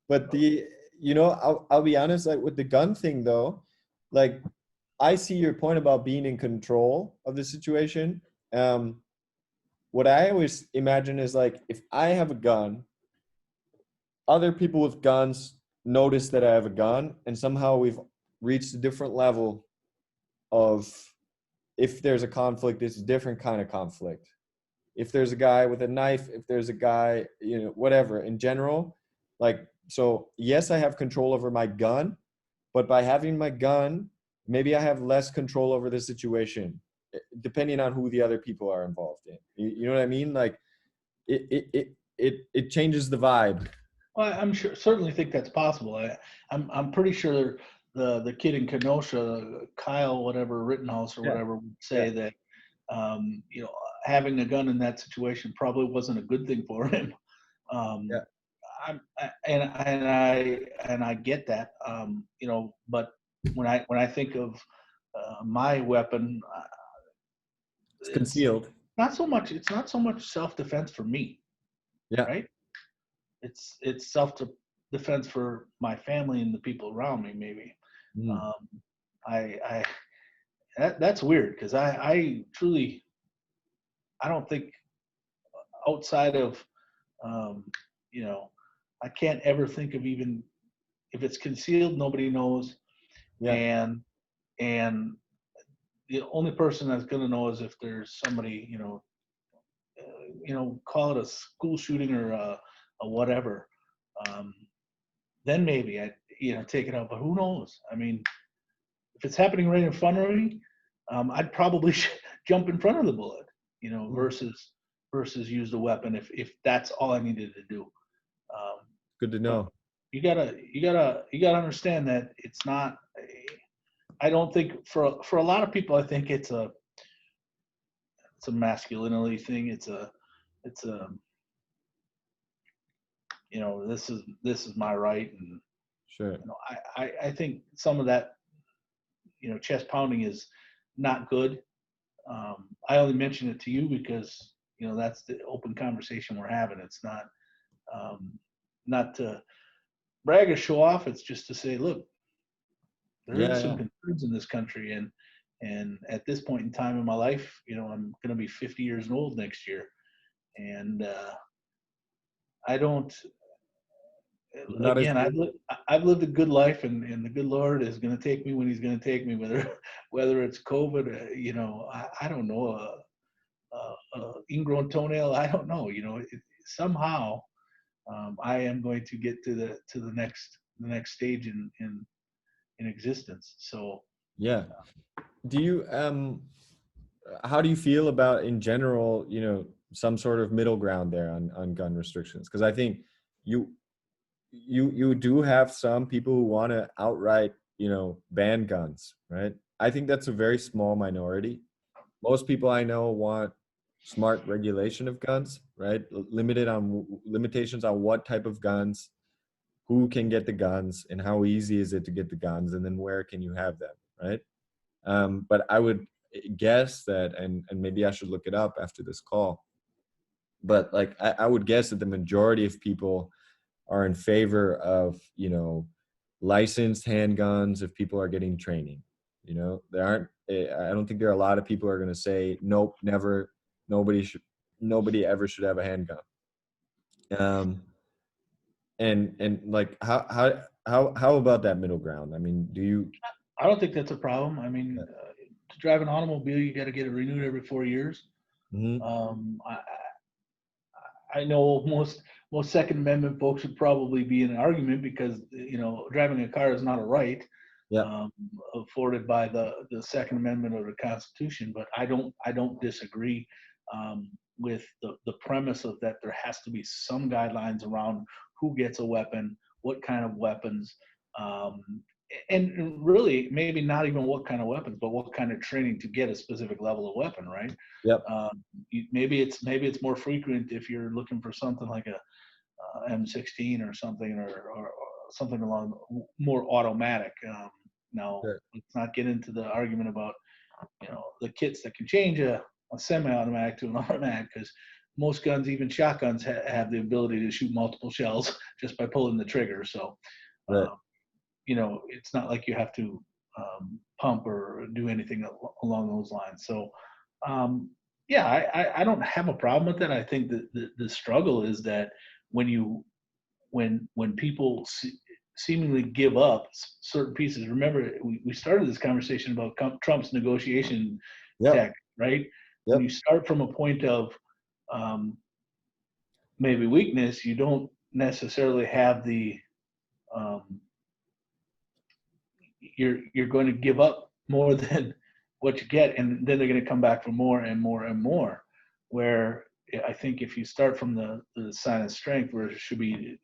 But I'll be honest, like with the gun thing though, like I see your point about being in control of the situation. What I always imagine is like, if I have a gun, other people with guns notice that I have a gun, and somehow we've reached a different level of, if there's a conflict, it's a different kind of conflict. If there's a guy with a knife, if there's a guy, whatever, in general, like, so yes, I have control over my gun, but by having my gun, maybe I have less control over the situation, depending on who the other people are involved in. You know what I mean? Like it changes the vibe. Well, I'm sure, certainly think that's possible. I'm pretty sure the kid in Kenosha, Kyle, whatever Rittenhouse or Yeah, whatever, would yeah, say that you know, having a gun in that situation probably wasn't a good thing for him. Um, yeah. and I get that, you know, but when I think of my weapon, It's it's concealed. it's not so much self defense for me, Yeah. right? It's self defense for my family and the people around me, maybe. Mm. Um, I that's weird because I truly I don't think outside of um, you know, I can't ever think of, even if it's concealed, nobody knows, Yeah. and and the only person that's going to know is if there's somebody, you know, call it a school shooting or a whatever. Um, then maybe I, you know, take it out. But who knows? I mean, if it's happening right in front of me, I'd probably jump in front of the bullet, you know, Mm. versus use the weapon if that's all I needed to do. Um, Good to but know. you gotta understand that it's not. I don't think for a lot of people, I think it's a masculinity thing. It's a you know, this is my right, and Sure. you know, I think some of that, you know, chest pounding is not good. I only mention it to you because, you know, that's the open conversation we're having. It's um, not to brag or show off. It's just to say, look, there Yeah, is some yeah. concerns in this country, and at this point in time in my life, you know, I'm going to be 50 years old next year, and I don't. You're not as Again, good. I've lived a good life, and the good Lord is going to take me when He's going to take me, whether it's COVID, you know, I don't know, ingrown toenail, I don't know, you know, somehow I am going to get to the next stage in existence. So Yeah. Do you how do you feel about in general, you know, some sort of middle ground there on gun restrictions? Because I think you you do have some people who want to outright, you know, ban guns, right? I think that's a very small minority. Most people I know want smart regulation of guns, right? Limited on limitations on what type of guns, who can get the guns, and how easy is it to get the guns, and then where can you have them, right? But I would guess that, and maybe I should look it up after this call. But like I would guess that the majority of people are in favor of, you know, licensed handguns if people are getting training. You know, there aren't. I don't think there are a lot of people who are going to say nope, never. Nobody should. Nobody ever should have a handgun. Um, and like how about that middle ground? I mean, do you? I don't think that's a problem. I mean, to drive an automobile, you got to get it renewed every 4 years. Mm-hmm. Um, I, I know most Second Amendment folks would probably be in an argument because, you know, driving a car is not a right Yeah. um, afforded by the Second Amendment of the Constitution. But I don't disagree with the premise of that there has to be some guidelines around who gets a weapon, what kind of weapons, um, and really maybe not even what kind of weapons, but what kind of training to get a specific level of weapon, right? Yep. Maybe it's more frequent if you're looking for something like a M16 or something, or something along more automatic. Now, Sure. let's not get into the argument about, you know, the kits that can change a semi-automatic to an automatic, because most guns, even shotguns, have the ability to shoot multiple shells just by pulling the trigger. So, Right. uh, you know, it's not like you have to pump or do anything along those lines. So, um, yeah, I don't have a problem with that. I think that the struggle is that when you when people seemingly give up certain pieces. Remember, we started this conversation about Trump's negotiation Yep. tech, right? When you Yep. start from a point of um, maybe weakness, you don't necessarily have the um, you're going to give up more than what you get, and then they're going to come back for more and more and more. Where I think if you start from the sign of strength, where it should be,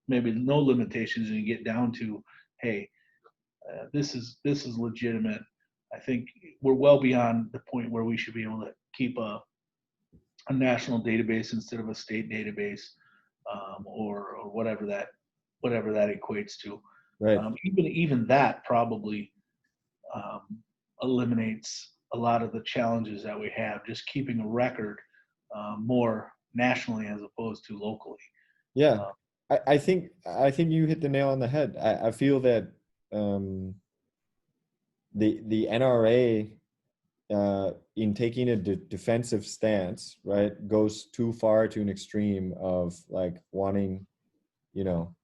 maybe no limitations, and you get down to, hey, this is legitimate. I think we're well beyond the point where we should be able to keep a national database instead of a state database, or whatever that equates to. Right. Even that probably um, eliminates a lot of the challenges that we have, just keeping a record more nationally as opposed to locally. Yeah. Uh, I think you hit the nail on the head. I feel that the NRA, in taking a defensive stance, right, goes too far to an extreme of like wanting, you know,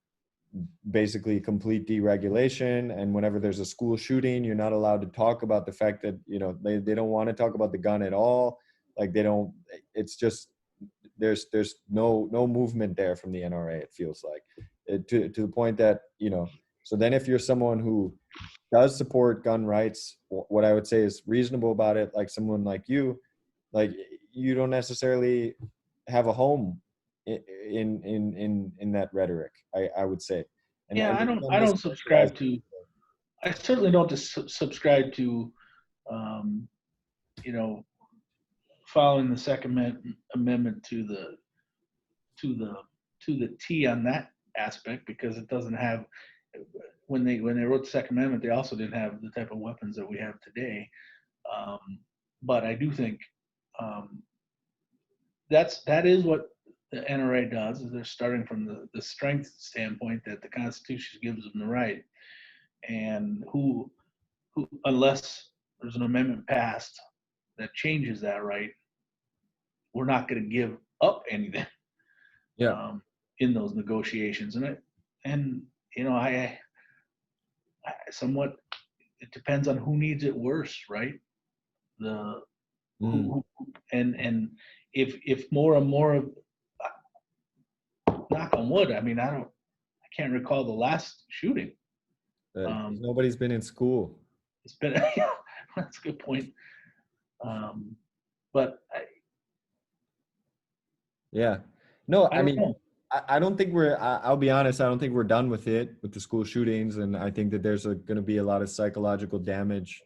basically complete deregulation. And whenever there's a school shooting, you're not allowed to talk about the fact that, they don't want to talk about the gun at all. Like they don't, it's just, there's no movement there from the NRA, it feels like, to the point that, so then if you're someone who does support gun rights, what I would say is reasonable about it, like someone like like you don't necessarily have a home in that rhetoric, I would say. yeah, And I maybe don't I'm I don't subscribe mischaracterizing. to. I certainly don't subscribe to, um, you know, following the Amendment to the to the T on that aspect, because it doesn't have, when they wrote the Second Amendment, they also didn't have the type of weapons that we have today. Um, but I do think, um, that is what the NRA does. Is they're starting from the strength standpoint that the Constitution gives them the right, and who unless there's an amendment passed that changes that right, we're not going to give up anything, Yeah. um, in those negotiations. And I somewhat, it depends on who needs it worse, right? The Mm. and if more and more of, knock on wood. I mean, I can't recall the last shooting. 'Cause Um, nobody's been in school. it's been that's a good point. Um, but Yeah. No, I I don't mean, know. I don't think I'll be honest, I don't think we're done with it, with the school shootings. And I think that there's going to be a lot of psychological damage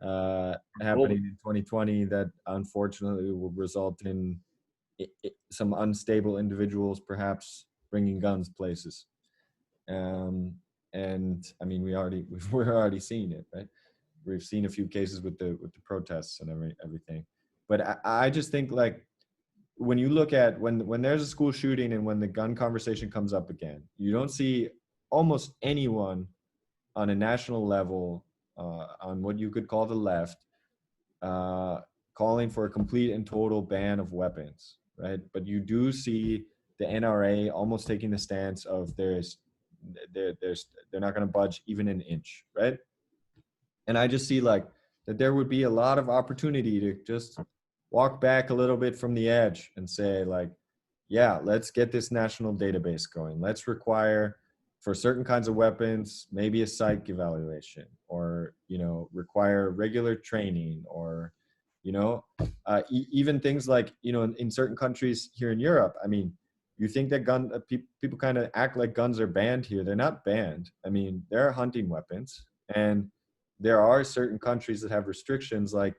happening Over. in 2020 that unfortunately will result in some unstable individuals perhaps bringing guns places. And I mean, we're already seeing it, right? We've seen a few cases with the protests and everything. But I just think, like, when you look at when there's a school shooting and when the gun conversation comes up again, you don't see almost anyone on a national level, on what you could call the left, uh, calling for a complete and total ban of weapons, right? But you do see the NRA almost taking the stance of they're not going to budge even an inch, right? And I just see like that there would be a lot of opportunity to just walk back a little bit from the edge and say, like, yeah, let's get this national database going. Let's require, for certain kinds of weapons, maybe a psych evaluation, or require regular training, or even things like, in certain countries here in Europe. I mean, you think that people kind of act like guns are banned here. They're not banned. I mean, there are hunting weapons, and there are certain countries that have restrictions, like,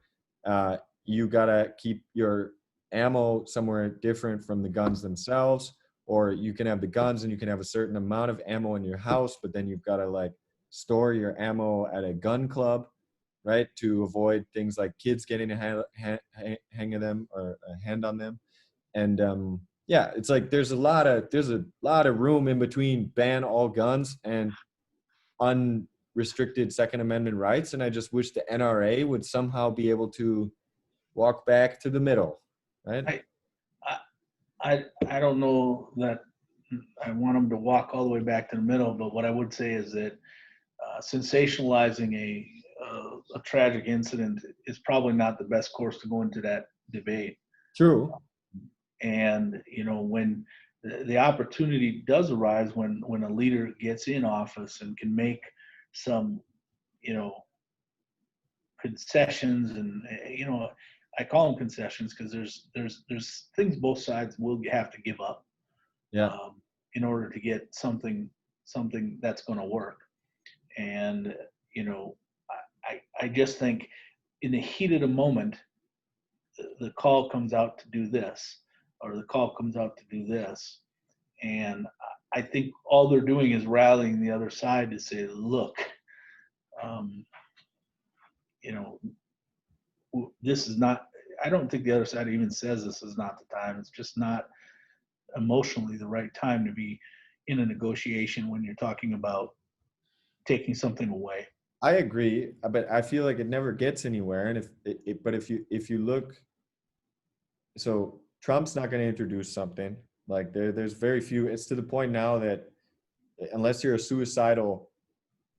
you gotta keep your ammo somewhere different from the guns themselves, or you can have the guns and you can have a certain amount of ammo in your house, but then you've got to like store your ammo at a gun club, right, to avoid things like kids getting a hang of them, or a hand on them. And yeah, it's like there's a lot of room in between ban all guns and unrestricted Second Amendment rights. And I just wish the NRA would somehow be able to walk back to the middle, right? I, I I don't know that I want them to walk all the way back to the middle, but what I would say is that, sensationalizing a tragic incident is probably not the best course to go into that debate. True. And when the opportunity does arise, when a leader gets in office and can make some you know, concessions and, I call them concessions because there's things both sides will have to give up Yeah. in order to get something that's going to work. And I just think in the heat of the moment, the call comes out to do this, or the call comes out to do this, and I think all they're doing is rallying the other side to say, look, um, you know, this is not. I don't think the other side even says this is not the time. It's just not emotionally the right time to be in a negotiation when you're talking about taking something away. I agree, but I feel like it never gets anywhere. And if you look, so Trump's not going to introduce something like there's very few. It's to the point now that unless you're a suicidal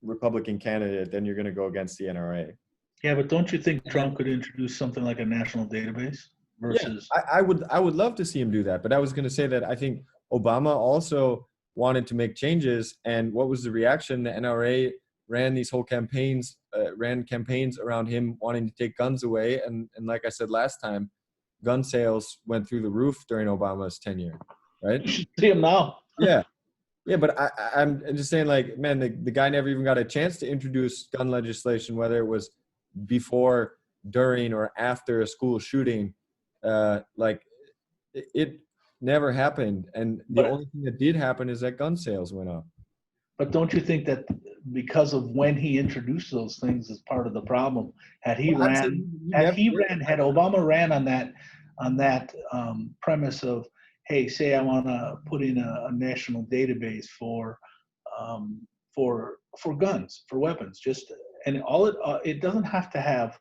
Republican candidate, then you're going to go against the NRA. Yeah, but don't you think Trump could introduce something like a national database versus? Yeah, I would love to see him do that. But I was going to say that I think Obama also wanted to make changes. And what was the reaction? The NRA ran these whole campaigns, ran campaigns around him wanting to take guns away. And like I said last time, gun sales went through the roof during Obama's tenure, right? You should see him now. Yeah. Yeah, but I'm just saying, like, man, the guy never even got a chance to introduce gun legislation, whether it was before, during, or after a school shooting. Like, it never happened. And the only thing that did happen is that gun sales went up. But don't you think that because of when he introduced those things is part of the problem? Had Obama ran on that premise of, hey, say I want to put in a national database for guns, for weapons, and it doesn't have to have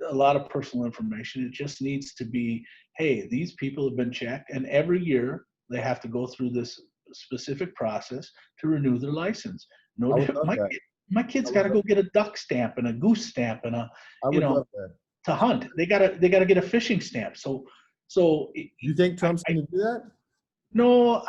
a lot of personal information. It just needs to be, hey, these people have been checked, and every year they have to go through this specific process to renew their license. No, my kid's got to go get a duck stamp and a goose stamp and to hunt. They gotta get a fishing stamp. So you think Trump's going to do that? No,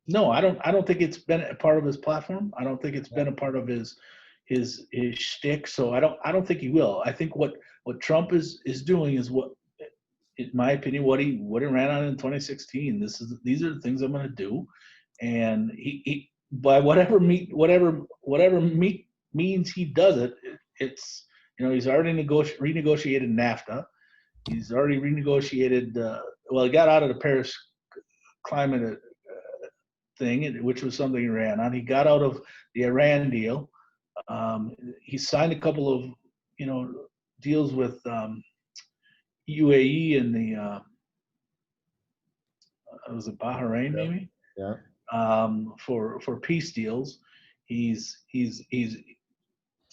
no, I don't think it's been a part of his platform. I don't think it's been a part of his shtick. So I don't think he will. I think what Trump is doing is what, in my opinion, what he ran on in 2016. These are the things I'm going to do, and he by whatever means he does it. It's he's already renegotiated NAFTA. He's already renegotiated. He got out of the Paris climate thing, which was something he ran on. He got out of the Iran deal. He signed a couple of deals with UAE and the was it Bahrain maybe? Yeah. For peace deals. He's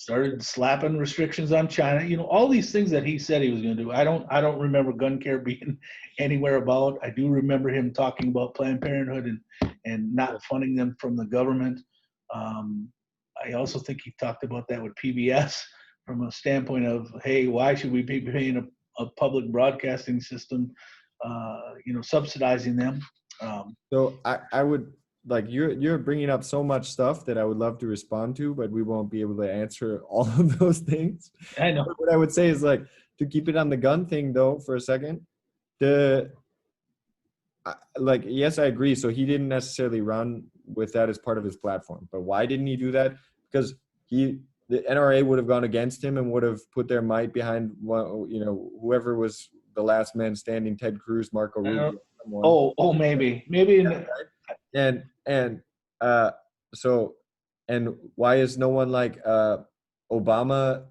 started slapping restrictions on China. All these things that he said he was going to do. I don't remember gun care being anywhere about. I do remember him talking about Planned Parenthood and not funding them from the government. I also think he talked about that with PBS from a standpoint of, hey, why should we be paying a public broadcasting system, subsidizing them? So I would, like, you're bringing up so much stuff that I would love to respond to, but we won't be able to answer all of those things. I know. But what I would say is, like, to keep it on the gun thing though for a second, yes, I agree. So he didn't necessarily run with that as part of his platform, but why didn't he do that? Because the NRA would have gone against him and would have put their might behind whoever was the last man standing, Ted Cruz, Marco Rubio. Maybe. Yeah, right? And why is no one like Obama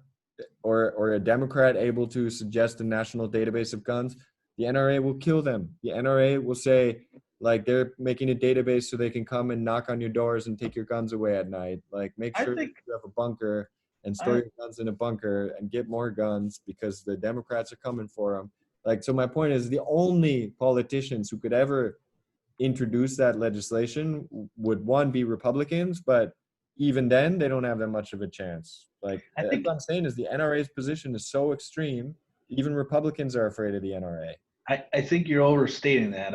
or a Democrat able to suggest a national database of guns? The NRA will kill them. The NRA will say, like, they're making a database so they can come and knock on your doors and take your guns away at night. Like, make sure that you have a bunker and store your guns in a bunker and get more guns because the Democrats are coming for them. Like, so my point is, the only politicians who could ever introduce that legislation would, one, be Republicans, but even then they don't have that much of a chance. Like, I think what I'm saying is the NRA's position is so extreme, even Republicans are afraid of the NRA. I think you're overstating that.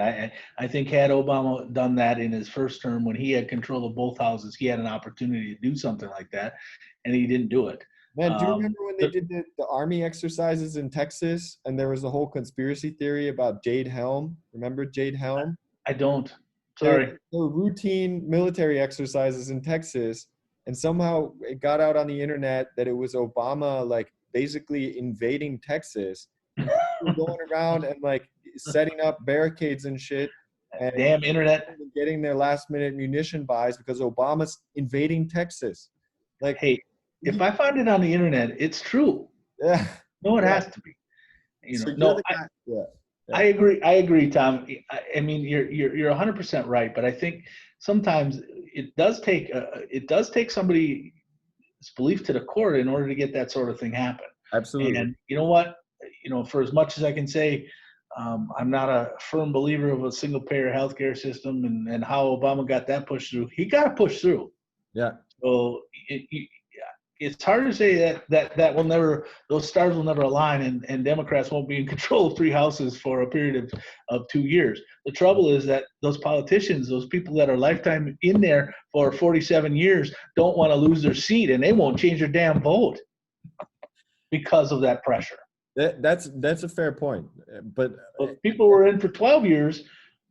I think had Obama done that in his first term when he had control of both houses, he had an opportunity to do something like that, and he didn't do it. Man, do you Um, remember when they the- did the army exercises in Texas and there was a whole conspiracy theory about Jade Helm? Remember Jade Helm? I don't. There, Sorry. there were routine military exercises in Texas, and somehow it got out on the internet that it was Obama like basically invading Texas and people going around and like setting up barricades and shit and Damn internet. getting their last minute munition buys because Obama's invading Texas. Like, Hey, if I find it on the internet, it's true. yeah, No, it yeah. has to be. So you're No, the guy. Yeah. I agree. I agree, Tom. I mean, you're 100% right, but I think sometimes it does take somebody's belief to the core in order to get that sort of thing happen. Absolutely. And you know what? For as much as I can say, I'm not a firm believer of a single payer healthcare system and how Obama got that pushed through. He got to push through. Yeah. So it's hard to say that will never, those stars will never align, and Democrats won't be in control of 3 houses for a period of 2 years. The trouble is that those politicians, those people that are lifetime in there for 47 years, don't want to lose their seat, and they won't change their damn vote because of that pressure. That's a fair point, but If people were in for 12 years,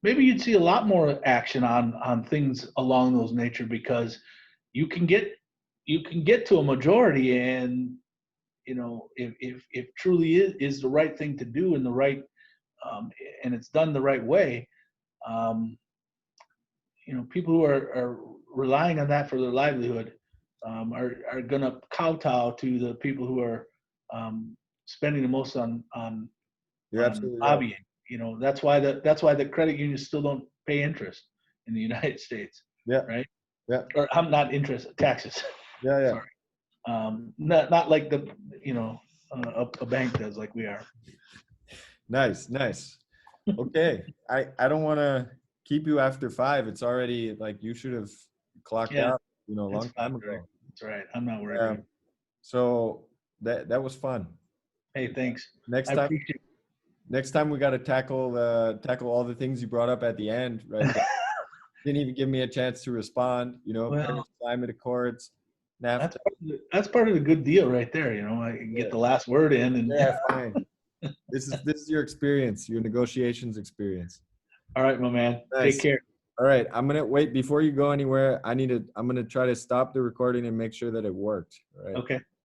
maybe you'd see a lot more action on things along those nature, because you can get to a majority, and if truly is the right thing to do in the right and it's done the right way, um, people who are relying on that for their livelihood are going to kowtow to the people who are spending the most on you're absolutely right. lobbying. That's why the credit unions still don't pay interest in the United States. Yeah. Right. Yeah. Or I'm not interest, taxes. Yeah. Yeah. Sorry. Not like a bank does, like we are. Nice. Okay. I don't want to keep you after 5. It's already like you should have clocked out, a long time ago. That's right. I'm not worried. So that was fun. Hey, thanks. Next time we got to tackle all the things you brought up at the end, right? Didn't even give me a chance to respond. Paris Climate Accords, NAFTA. That's part of the good deal right there. I can get the last word in, and yeah, fine. This is your experience, your negotiations experience. All right, my man. Nice. Take care. All right, I'm gonna wait before you go anywhere. I'm gonna try to stop the recording and make sure that it worked. All right. Okay.